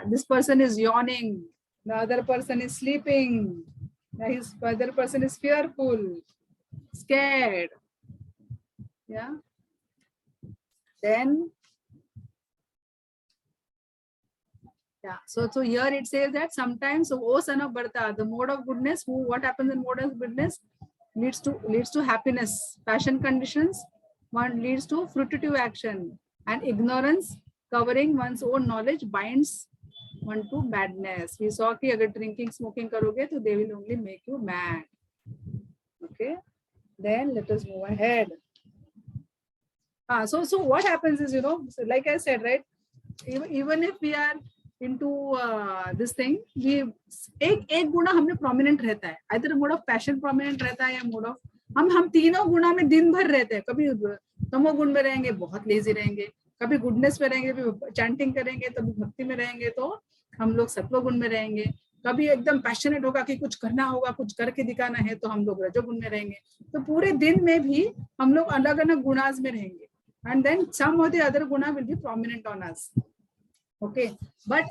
this person is yawning. The other person is sleeping. The other person is fearful, scared. Yeah. Then, so here it says that sometimes, so O son of Bharta, the mode of goodness, what happens in mode of goodness leads to happiness. Passion conditions, one leads to fruitive action, and ignorance, covering one's own knowledge, binds one to madness. We saw कि अगर drinking, smoking करोगे तो they will only make you mad. Okay. Then let us move ahead. So what happens is, so like I said, right, even if we are into this thing, we एक गुना हमने prominent रहता है, either mode of passion prominent रहता है या mode of हम तीनों गुना में दिन भर रहते हैं. कभी तमो गुण में रहेंगे, बहुत लेजी रहेंगे, कभी गुडनेस में रहेंगे, कभी चैंटिंग करेंगे, कभी भक्ति में रहेंगे तो हम लोग सत्व गुण में रहेंगे, कभी एकदम पैशनेट होगा कि कुछ करना होगा, कुछ करके दिखाना है तो हम लोग रजोगुण में रहेंगे. तो पूरे दिन में भी हम लोग अलग अलग गुणाज में रहेंगे, and then some of the other guna will be prominent on us. Okay, but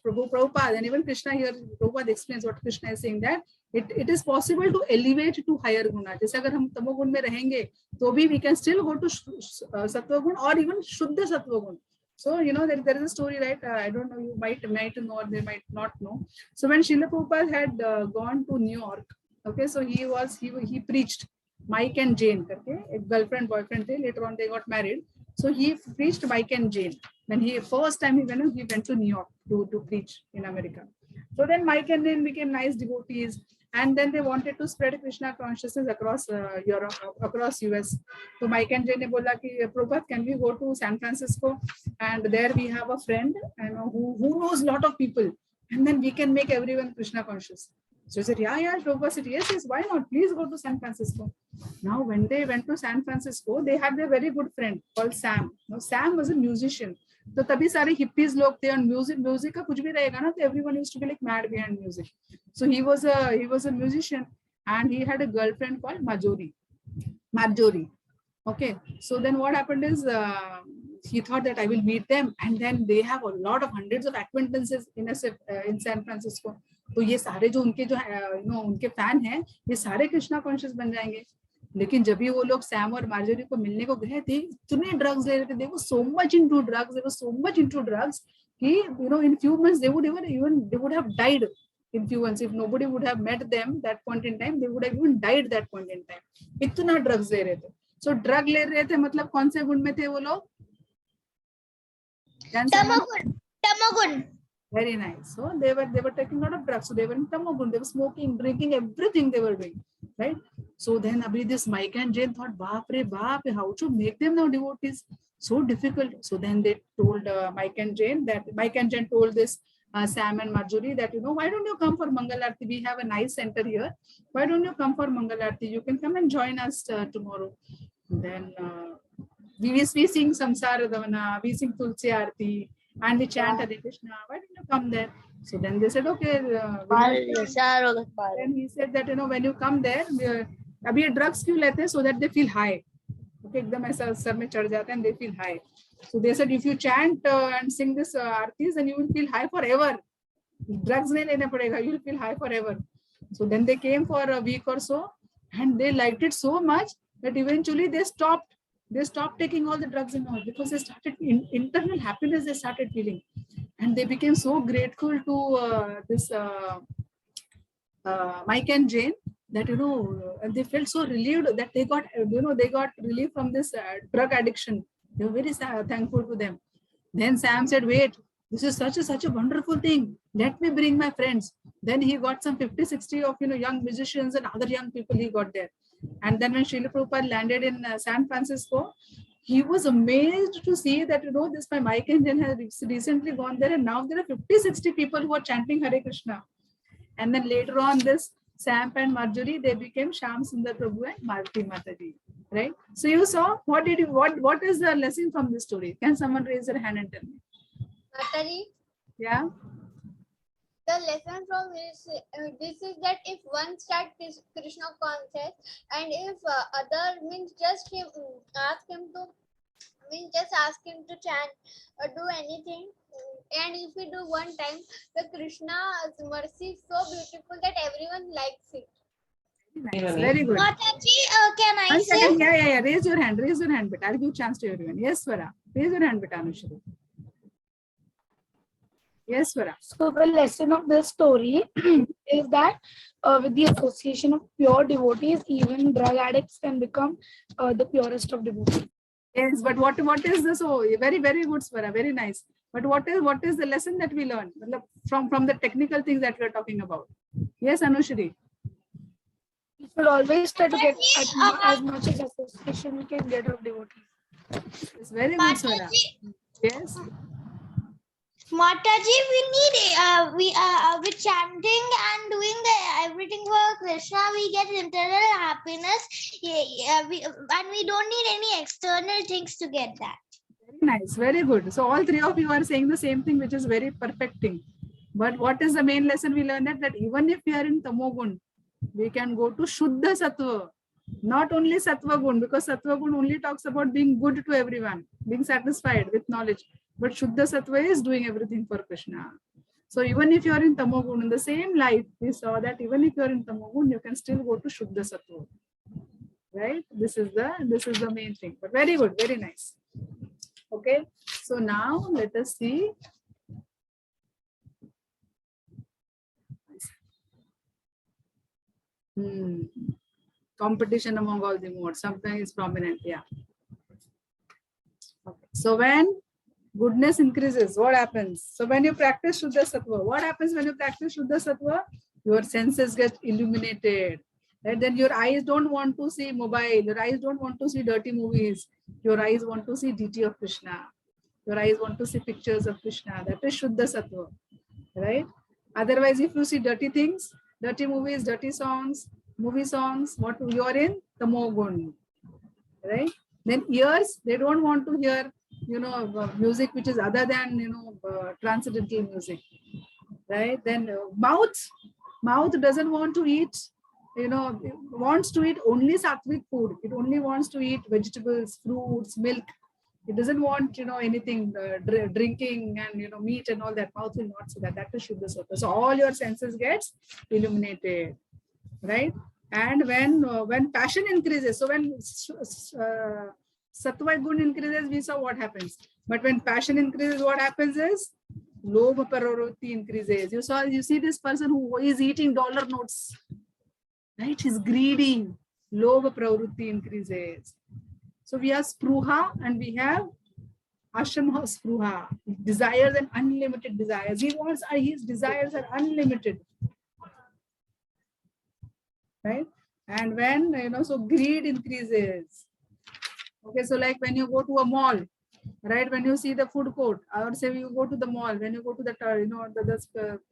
Prabhupada and even Krishna here, Prabhupada explains what Krishna is saying, that it is possible to elevate to higher guna. जैसे अगर हम तमो गुण में रहेंगे तो भी we can still go to sattva gun or even shuddha sattva gun. So there is a story, right? I don't know, you might know or they might not know. So when Srila Prabhupada had gone to New York, okay, so he preached Mike and Jane, okay, a girlfriend boyfriend. Later on they got married. So he preached Mike and Jane. When first time he went to New York to preach in America. So then Mike and Jane became nice devotees, and then they wanted to spread Krishna consciousness across Europe, across US. So Mike and Jane ne bola ki Prabhupada, can we go to San Francisco, and there we have a friend who knows a lot of people, and then we can make everyone Krishna conscious. So he said, yeah, Prabhupada said, yes, why not? Please go to San Francisco. Now, when they went to San Francisco, they had a very good friend called Sam. Now, Sam was a musician. तो तभी सारे hippies लोग थे, और music का कुछ भी रहेगा ना, तो everyone used to be like mad behind music. So he was a musician, and he had a girlfriend called Marjorie. Okay, so then what happened is he thought that I will meet them, and then they have a lot of hundreds of acquaintances in San Francisco. तो ये सारे जो उनके जो उनके fan हैं, ये सारे कृष्णा कॉन्शियस बन जाएंगे. लेकिन जब भी वो लोग सैम और मार्जरी को मिलने को गए थे, इतने ड्रग्स ले रहे थे, they were so much into drugs कि in few months they would have died. In few months, if nobody would have met them that point in time, they would have even died that point in time. इतना drugs ले रहे थे. So drug ले रहे थे मतलब कौन से गुण में थे वो लोग? Tamogun. Very nice. So they were taking a lot of drugs. So they were in tamogun. They were smoking, drinking, everything they were doing, right? So then abhi this Mike and Jane thought, baap re baap, how to make them now devotees? So difficult. So then they told Mike and Jane told this Sam and Marjorie that, why don't you come for Mangal Aarti? We have a nice center here. Why don't you come for Mangal Aarti? You can come and join us tomorrow. Then we sing Samsara Davana, we sing Tulsi Aarti, and we chant Hare Krishna. Why don't you come there? So then they said, okay. Then he said that, when you come there, abhi ye drugs kyun lete? So that they feel high. Okay, ekdam aisa sar mein chad jata hai and they feel high. So they said, if you chant and sing this aartis, then you will feel high forever. Drugs nahi lene padega, you will feel high forever. So then they came for a week or so, and they liked it so much that eventually they stopped taking all the drugs and all, because they started internal happiness they started feeling, and they became so grateful to this Mike and Jane that and they felt so relieved that they got relief from this drug addiction. They were very thankful to them. Then Sam said, wait, this is such a wonderful thing, let me bring my friends. Then he got some 50-60 of young musicians and other young people he got there. And then when Srila Prabhupada landed in San Francisco, he was amazed to see that this my Mike and Jen has recently gone there, and now there are 50-60 people who are chanting Hare Krishna. And then later on, this Sam and Marjorie, they became Shyam Sundar Prabhu and Malati Mataji, right? So you saw, what is the lesson from this story? Can someone raise their hand and tell me? Mataji, Yeah. the lesson from this is that if one start Krishna conscious, and if other means just ask him to chant or do anything, and if we do one time, the Krishna's mercy is so beautiful that everyone likes it. Nice. Very good. Mataji, can I One say? second. Yeah. Raise your hand, bit. I'll give chance to everyone. Yes, Swara. Raise your hand, bit, Anushri. Yes, Swara. So the lesson of this story is that with the association of pure devotees, even drug addicts can become the purest of devotees. Yes, but what is this? Oh, very, very good, Swara. Very nice. But what is the lesson that we learn from the technical things that we are talking about? Yes, Anushri. We should always try to get as much as association we can get of devotees. It's very good, Swara. Yes. Mataji, we need with chanting and doing everything for Krishna, we get internal happiness. And we don't need any external things to get that. Very nice, very good. So all three of you are saying the same thing, which is very perfecting. But what is the main lesson we learned? That even if we are in Tamogun, we can go to Shuddha Sattva. Not only Sattva Gun, because Sattva Gun only talks about being good to everyone, being satisfied with knowledge. But Shuddha Sattva is doing everything for Krishna. So even if you are in Tamogun, in the same light, we saw that even if you are in Tamogun, you can still go to Shuddha Sattva. Right? This is the main thing. But very good, very nice. Okay. So now let us see. Competition among all the modes. Something is prominent. Yeah. Okay. So when goodness increases, what happens? So when you practice Shuddha Sattva, what happens when you practice Shuddha Sattva? Your senses get illuminated. Right? Then your eyes don't want to see mobile. Your eyes don't want to see dirty movies. Your eyes want to see deity of Krishna. Your eyes want to see pictures of Krishna. That is Shuddha Sattva. Right? Otherwise, if you see dirty things, dirty movies, dirty songs, movie songs, what you are in? Tamogun. Right? Then ears, they don't want to hear music which is other than transcendental music, right? Then mouth doesn't want to eat, wants to eat only sattvic food. It only wants to eat vegetables, fruits, milk. It doesn't want anything drinking and meat and all that. Mouth will not see that. That is Shuddha Sattva. So all your senses gets illuminated, right? And when passion increases, so when sattva gun increases, we saw what happens. But when passion increases, what happens is lobha pravritti increases. You see this person who is eating dollar notes, right? He's greedy. Lobha pravritti increases. So we have spruha and we have ashama spruha, desires and unlimited desires. His desires are unlimited, right? And when so greed increases. Okay, so like when you go to a mall, right? When you see the food court, I would say you go to the mall. When you go to the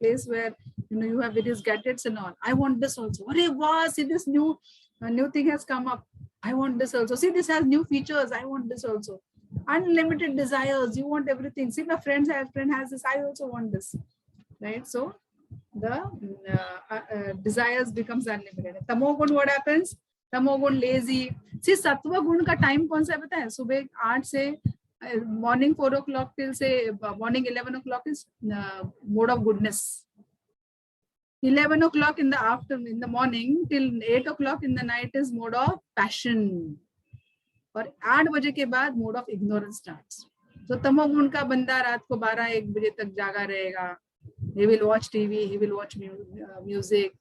place where you have various gadgets and all. I want this also. Arey wow, see this new thing has come up. I want this also. See, this has new features. I want this also. Unlimited desires. You want everything. See, my friend has this. I also want this, right? So the desires becomes unlimited. Tamogun, what happens? Tamogun lazy. See, sattva gun ka time kaun sa hai pata hai? Subah 8 se morning 4 o'clock till say morning 11 o'clock is mode of goodness. 11 o'clock in the afternoon, in the morning till 8 o'clock in the night is mode of passion. और 8 बजे के बाद mode of ignorance starts. So तमोगुण का बंदा रात को 12-1 बजे तक जागा रहेगा. He will watch TV, he will watch music,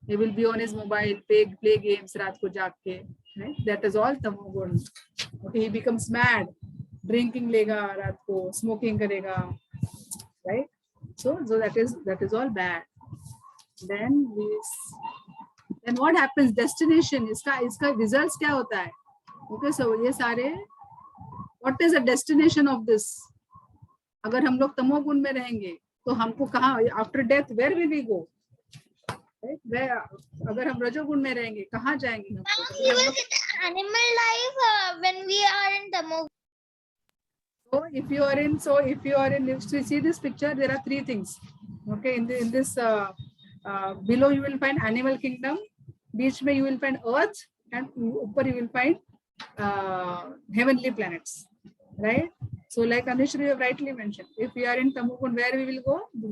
he will be on his mobile, play games रात को जाग के. Right? That is all तमोगुण. Okay, he becomes mad, drinking लेगा रात को, smoking करेगा, right? So that is all bad. Then what happens? Destination. इसका results क्या होता है? Okay, so ये सारे. What is the destination of this? अगर हम लोग तमोगुण में रहेंगे, तो हमको कहाँ? After death, where will we go? Right? Where? अगर हम रजोगुण में रहेंगे, कहाँ जाएंगे? We will get animal life when we are in Tamogun. So if you are in, if you see this picture, there are 3 things. Okay, in this. Below you will find animal kingdom, beach mein you will find earth, and upper you will find heavenly planets, right? So like Anushree have rightly mentioned, if we are in Tamogun, where we will go? We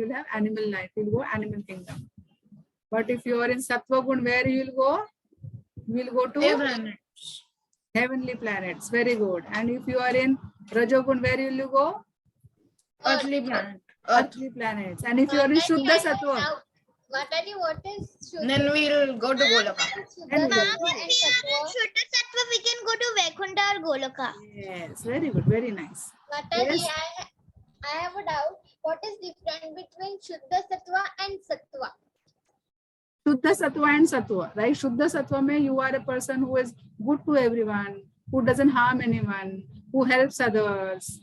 will have animal life, we will go animal kingdom. But if you are in Sattvagun, where you will go? We will go to heavenly planets. Very good. And if you are in Rajogun, where will you go? Earthly planet. Earthly planets. And if you are in Shuddha Sattva, What is Shuddha? Then we'll go to Goloka. Shuddha Sattva, we can go to Vaikuntha or Goloka. yes, very good, very nice. Mataji, Yes. I have a doubt. What is different between Shuddha Sattva and Sattva? Shuddha Sattva and Sattva, right? Shuddha Sattva mein you are a person who is good to everyone, who doesn't harm anyone, who helps others,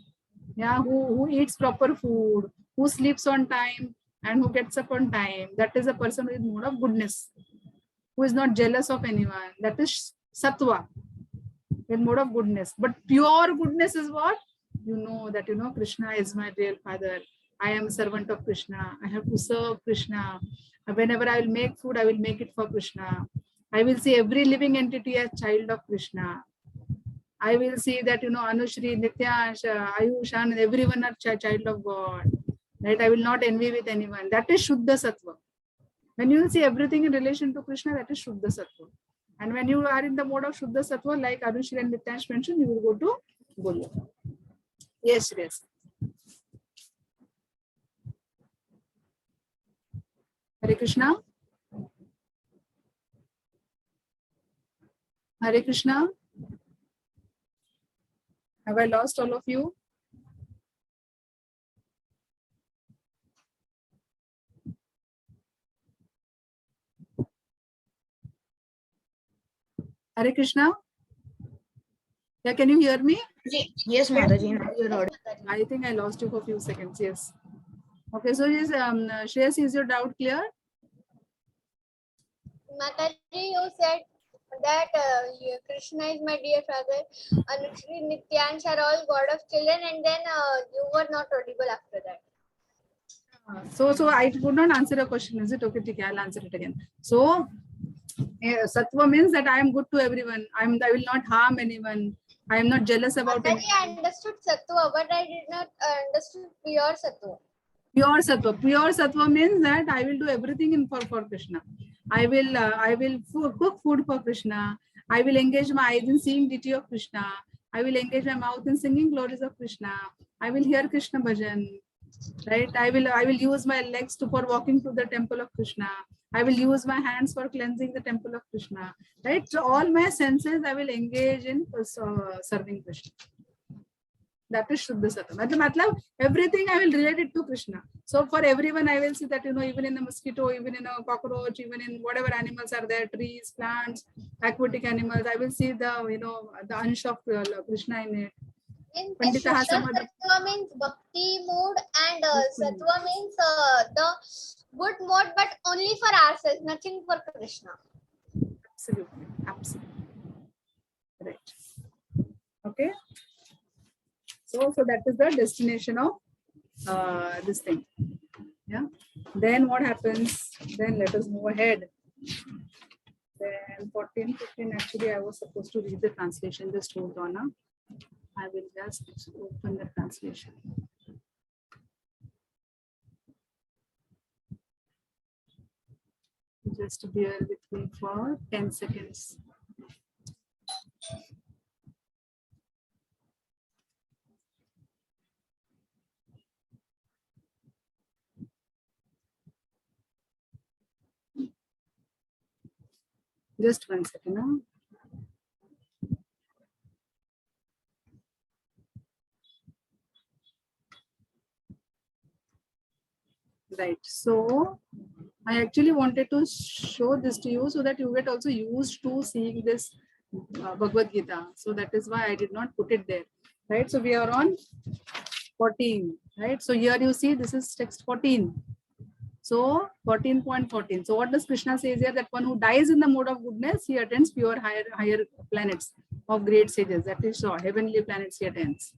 yeah, who eats proper food, who sleeps on time and who gets up on time. That is a person with mode of goodness, who is not jealous of anyone. That is Sattva, with mode of goodness. But pure goodness is what? That Krishna is my real father. I am a servant of Krishna. I have to serve Krishna. Whenever I will make food, I will make it for Krishna. I will see every living entity as child of Krishna. I will see that Anushri, Nitya, Ayush, and everyone are child of God. Right? I will not envy with anyone. That is Shuddha Sattva. When you will see everything in relation to Krishna, that is Shuddha Sattva. And when you are in the mode of Shuddha Sattva, like Anushri and Nityash mentioned, you will go to Goloka. Yes, yes. Hare Krishna. Hare Krishna. Have I lost all of you? Hare Krishna. Yeah, can you hear me? Yes, Mataji. Now you're audible. I think I lost you for a few seconds. Yes. Okay, so yes, Shreyas, is your doubt clear? Mataji, you said that Krishna is my dear father, Anushree, Nityansh are all god of children, and then you were not audible after that. So I could not answer a question. Is it okay? Okay, I'll answer it again. So Sattva means that I am good to everyone. I will not harm anyone. I am not jealous about Mataji, I anyone. understood Sattva, but I did not understood pure Sattva. Pure Sattva. Pure Sattva means that I will do everything for Krishna. I will cook food for Krishna. I will engage my eyes in seeing deity of Krishna. I will engage my mouth in singing glories of Krishna. I will hear Krishna bhajan. Right? I will use my legs for walking to the temple of Krishna. I will use my hands for cleansing the temple of Krishna. Right? So all my senses I will engage in serving Krishna. That is Shuddha Sattva. Matlab, everything I will relate it to Krishna. So for everyone, I will see that, even in a mosquito, even in a cockroach, even in whatever animals are there, trees, plants, aquatic animals, I will see the ansh of Krishna in it. In Panditaha Shuddha Samadhi. Sattva means bhakti mood, and Sattva means the good mode, but only for ourselves, nothing for Krishna. Absolutely. Absolutely. Right. Okay. So that is the destination of this thing. Yeah. Then what happens? Then let us move ahead. Then 14, 15. Actually, I was supposed to read the translation. Just hold on. I will just open the translation. Just bear with me for 10 seconds. Just 1 second. Right. So I actually wanted to show this to you so that you get also used to seeing this Bhagavad Gita. So that is why I did not put it there. Right. So we are on 14. Right. So here you see this is text 14. So 14.14. So what does Krishna says here? That one who dies in the mode of goodness, he attends pure higher planets of great sages. That is so heavenly planets he attends.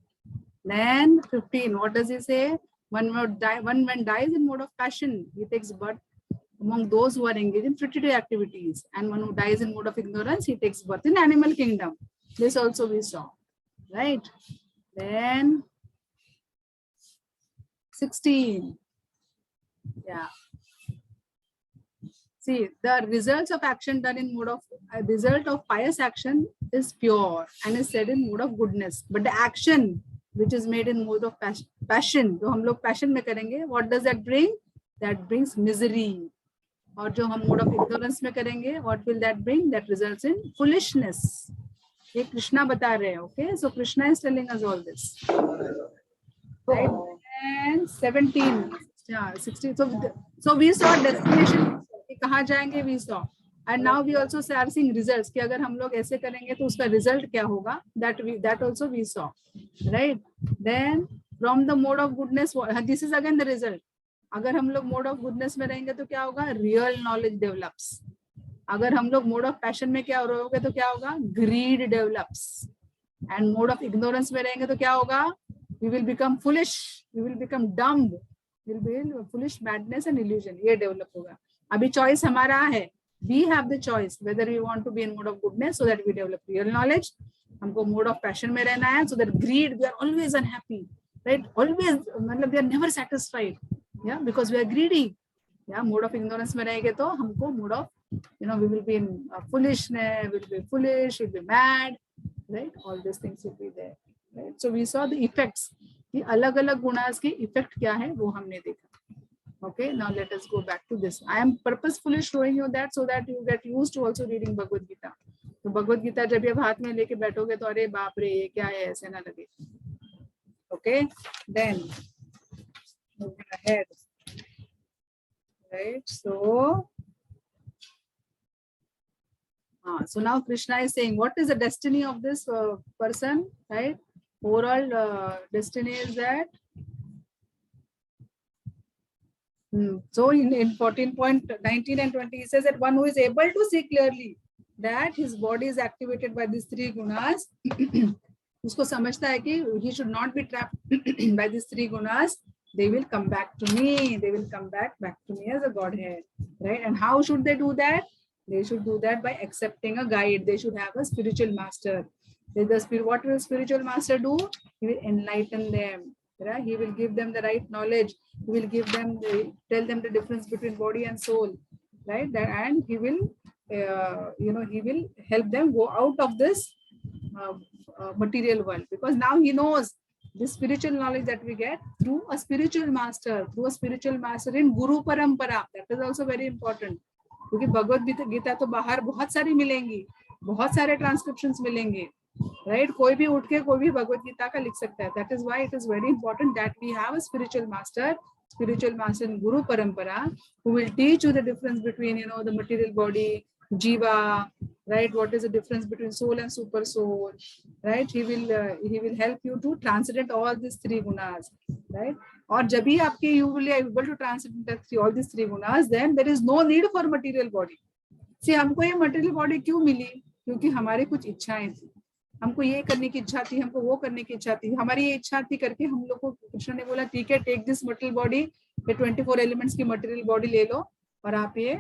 Then 15. What does he say? One when dies in mode of passion, he takes birth among those who are engaged in fruitive activities. And one who dies in mode of ignorance, he takes birth in animal kingdom. This also we saw. Right. Then 16. Yeah. See, the results of action done in mode of result of pious action is pure and is said in mode of goodness. But the action which is made in mode of passion, जो हम लोग passion में करेंगे, what does that bring? That brings misery. और जो हम mode of ignorance में करेंगे, what will that bring? That results in foolishness. ये कृष्णा बता रहे हैं, okay? So Krishna is telling us all this. Right? And 17. Yeah, 16. So we saw destination. कहाँ जाएंगे we saw. And now we also are seeing results. कि अगर हम लोग ऐसे करेंगे तो उसका result क्या होगा? That also we saw. Right? Then from the mode of goodness, this is again the result. अगर हम लोग mode of goodness में रहेंगे तो क्या होगा? Real knowledge develops. अगर हम लोग mode of passion में क्या रहोगे तो क्या होगा? Greed develops. And mode of ignorance में रहेंगे तो क्या होगा? We will become foolish. We will become dumb. We will be in foolish madness and illusion. ये develop होगा. अभी choice हमारा है. We have the choice whether we want to be in mode of goodness so that we develop real knowledge. हमको mode of passion में रहना है so that greed, we are always unhappy, right? Always, मतलब we are never satisfied. Yeah, because we are greedy. Yeah, mode of ignorance में रहेंगे तो हमको mode of, we will be in foolishness, we will be foolish, we will be mad, right? All these things will be there. Right? So we saw the effects. कि अलग-अलग गुणास के effect क्या है वो हमने देखा. Okay, now let us go back to this. I am purposefully showing you that so that you get used to also reading Bhagavad Gita. तो Bhagavad Gita जब ये हाथ में लेके बैठोगे तो अरे बाप रे ये क्या है ऐसे ना लगे. Okay, then moving ahead. Right, so now Krishna is saying what is the destiny of this person, right? Overall destiny is that so in 14.19 and 20 he says that one who is able to see clearly that his body is activated by these three gunas. उसको समझता है कि he should not be trapped by these three gunas. They will come back to me. They will come back to me as a Godhead, right? And how should they do that? They should do that by accepting a guide. They should have a spiritual master. What will spiritual master do? He will enlighten them. Right? He will give them the right knowledge. He will give them tell them the difference between body and soul, right? And he will, he will help them go out of this material world, because now he knows this spiritual knowledge that we get through a spiritual master in Guru Parampara. That is also very important, क्योंकि भगवद गीता तो बाहर बहुत सारी मिलेंगी, बहुत सारे ट्रांसक्रिप्शंस मिलेंगे, right? कोई भी उठ के कोई भी भगवद गीता का लिख सकता है. That is why it is very important that we have a spiritual master in Guru Parampara, who will teach you the difference between, the material body, jiva, right? What is the difference between soul and super soul, right? He will help you to transcend all these three gunas, right? और जब भी आपके you will be able to transcend all these three gunas, then there is no need for material body. See, हमको ये material body क्यों मिली? क्योंकि हमारे कुछ इच्छाएं थी, हमको ये करने की इच्छा थी, हमको वो करने की इच्छा थी, हमारी ये इच्छा थी करके हम लोग को कृष्ण ने बोला ठीक है, टेक दिस मटेरियल बॉडी, ये 24 एलिमेंट्स की मटेरियल बॉडी ले लो और आप ये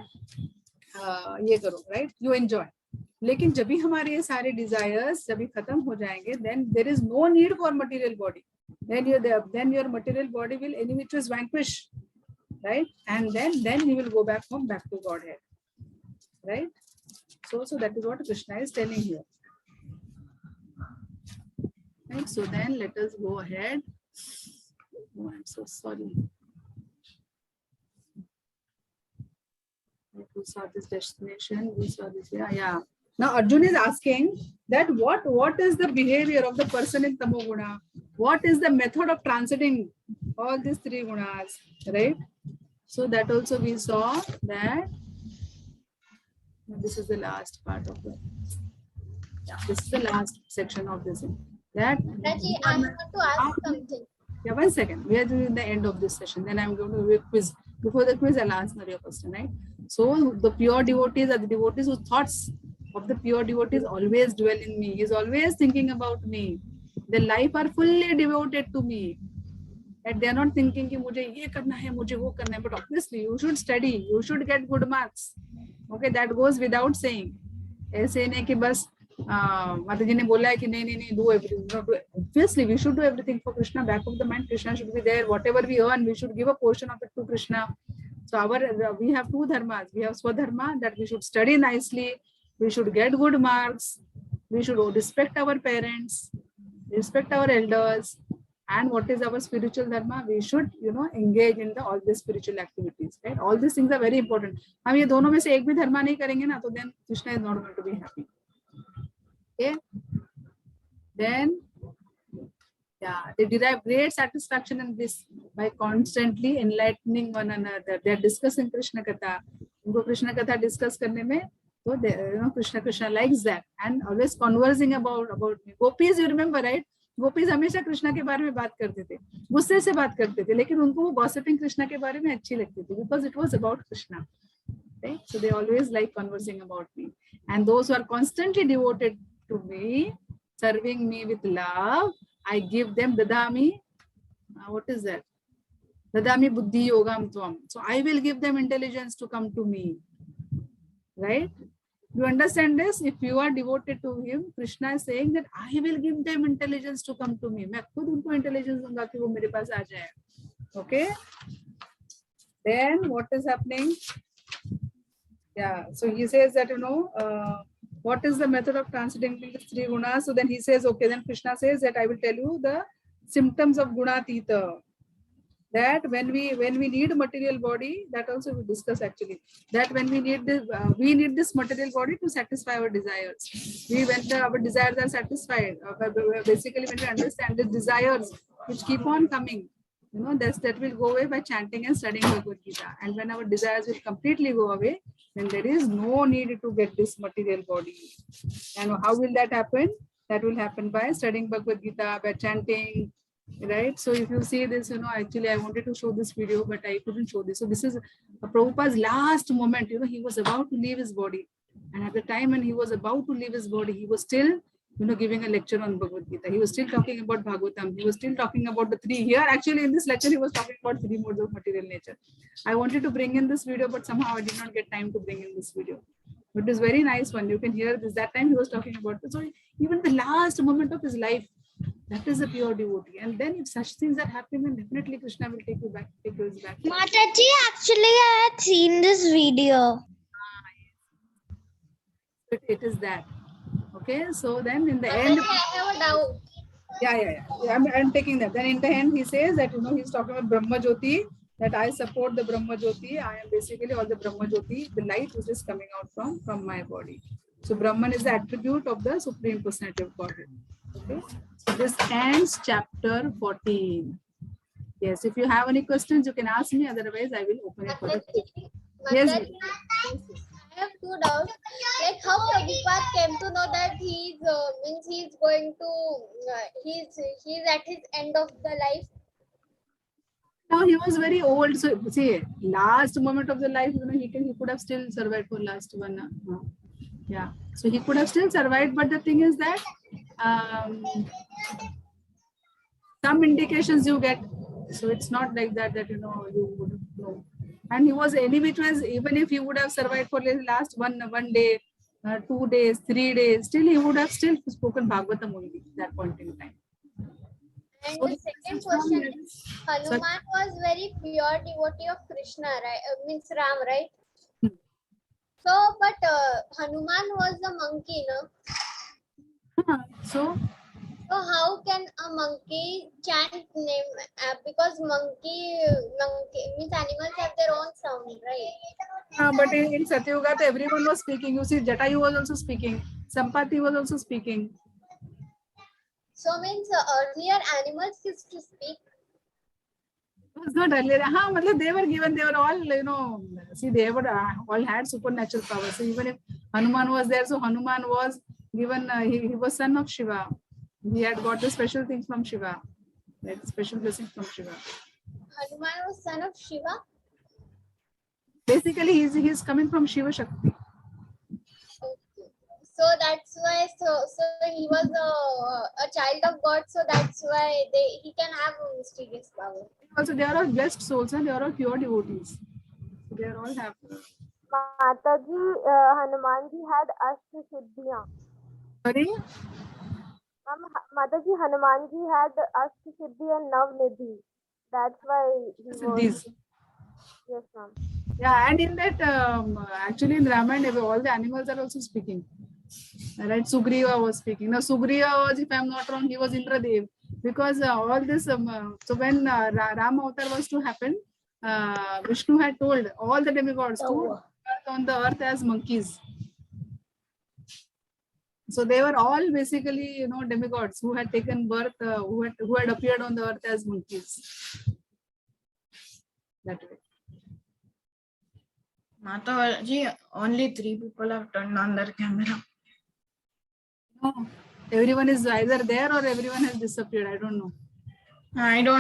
करो, राइट? You enjoy. लेकिन जब भी हमारे ये सारे डिजायर्स जब भी खत्म हो जाएंगे, then there is no need for material body. then your material body will anyway just vanquish, right? And then you will go back to Godhead, right? So that is what Krishna is telling here. Right, so then let us go ahead. Oh, I'm so sorry. We saw this destination. We saw this. Yeah. Now Arjun is asking that what is the behavior of the person in Tamoguna? What is the method of transcending all these three gunas, right? So that also we saw that. This is the last part of the. Yeah, this is the last section of this. That Raji, I want to ask something. Yeah, 1 second. We are doing the end of this session. Then I'm going to do a quiz. Before the quiz, I'll answer your question, right? So the pure devotees are the devotees whose thoughts of the pure devotees always dwell in me. He is always thinking about me. Their life are fully devoted to me. And they are not thinking कि मुझे ये करना है, मुझे वो करना है. But obviously, you should study. You should get good marks. Okay, that goes without saying. ऐसे नहीं कि बस माता जी ने बोला है कि नहीं do everything. Obviously, we should do everything for Krishna. Back of the mind, Krishna should be there. Whatever we earn, we should give a portion of it to Krishna. So we have two dharmas. We have swadharma, that we should study nicely. We should get good marks. We should respect our parents, respect our elders. And what is our spiritual dharma? We should, engage in all the spiritual activities. Right? All these things are very important. हम ये दोनों में से एक भी धर्मा नहीं करेंगे ना, तो then Krishna is not going to be happy. Okay. Then, yeah, they derive great satisfaction in this by constantly enlightening one another. They are discussing Krishna Katha. उनको Krishna Katha discuss करने में, so Krishna likes that, and always conversing about me. Gopis, you remember, right? Gopis हमेशा कृष्णा के बारे में बात करते थे, गुस्से से बात करते थे, लेकिन उनको वो gossiping कृष्णा के बारे में अच्छी लगती थी, because it was about Krishna. Right? So they always like conversing about me. And those who are constantly devoted to me, serving me with love, I give them dadami. What is that? Dadami buddhi yogam tvam. So I will give them intelligence to come to me. Right? You understand this? If you are devoted to him, Krishna is saying that I will give them intelligence to come to me. मैं खुद उनको intelligence दूंगा कि वो मेरे पास आ जाए. Okay? Then what is happening? Yeah. So he says that, what is the method of transcending the three gunas? So then he says, okay, then Krishna says that I will tell you the symptoms of gunatita. That when we need material body, that also we discuss actually. That when we need this material body to satisfy our desires. When our desires are satisfied, basically when we understand the desires which keep on coming, that will go away by chanting and studying Bhagavad Gita. And when our desires will completely go away, then there is no need to get this material body. And how will that happen? That will happen by studying Bhagavad Gita, by chanting, right? So if you see this, actually I wanted to show this video, but I couldn't show this. So this is Prabhupada's last moment. He was about to leave his body. And at the time when he was about to leave his body, he was still, giving a lecture on Bhagavad Gita. He was still talking about Bhagavatam. He was still talking about the three. Here, actually, in this lecture, he was talking about three modes of material nature. I wanted to bring in this video, but somehow I did not get time to bring in this video. But it is very nice one. You can hear this. That time he was talking about it. So even the last moment of his life, that is a pure devotee. And then if such things are happening, then definitely Krishna will take you back. Mataji, actually, I had seen this video. It is that. Okay, so then in the end, I have a doubt. yeah. I'm taking that. Then in the end, he says that he's talking about Brahma Jyoti, that I support the Brahma Jyoti. I am basically all the Brahma Jyoti, the light which is coming out from my body. So Brahman is the attribute of the Supreme Personality of Godhead. Okay, so this ends chapter 14. Yes, if you have any questions, you can ask me. Otherwise, I will open it for the question. Yes. I have two doubts. Like how Prabhupada came to know that he's going to he's at his end of the life. Now he was very old, so see, last moment of the life, he could have still survived for last one. Yeah, so he could have still survived, but the thing is that some indications you get, so it's not like that you would know. And he was anyway, even if he would have survived for the last one day, 2 days, 3 days, still he would have still spoken Bhagavatam only at that point in time. And So the second question is, Hanuman was very pure devotee of Krishna, right? Means Ram, right? So, but Hanuman was a monkey, no? So how can a monkey chant name? Because monkey means animals have their own sound, right? but in Satyuga, everyone was speaking. You see, Jatayu was also speaking. Sampati was also speaking. So means earlier animals used to speak. It was not earlier. They were given, they were all, see, they were all had supernatural powers. So even if Hanuman was there, so Hanuman was given, he was son of Shiva. He had got the special things from Shiva, like special blessings from Shiva. Hanuman was son of Shiva. Basically, he's coming from Shiva Shakti. Okay. So that's why. So he was a child of God. So that's why he can have a mysterious power. Also, they are all blessed souls and they are all pure devotees. So they are all happy. Mataji, Hanumanji had Ashtasiddhiyan. Sorry? Mataji, Hanumanji had Ashtasiddhi and Navnidhi. That's why he was. Yes, ma'am. Yeah, and in that, actually in Ramayana, all the animals are also speaking. Right, Sugriva was speaking. Now, Sugriva was, if I'm not wrong, he was Indradev. Because all this, so when Rama Avatar was to happen, Vishnu had told all the demigods to birth on the earth as monkeys. So they were all basically, demigods who had taken birth, who had appeared on the earth as monkeys. That way. Mataji, only 3 people have turned on their camera. No, everyone is either there or everyone has disappeared. I don't know. I don't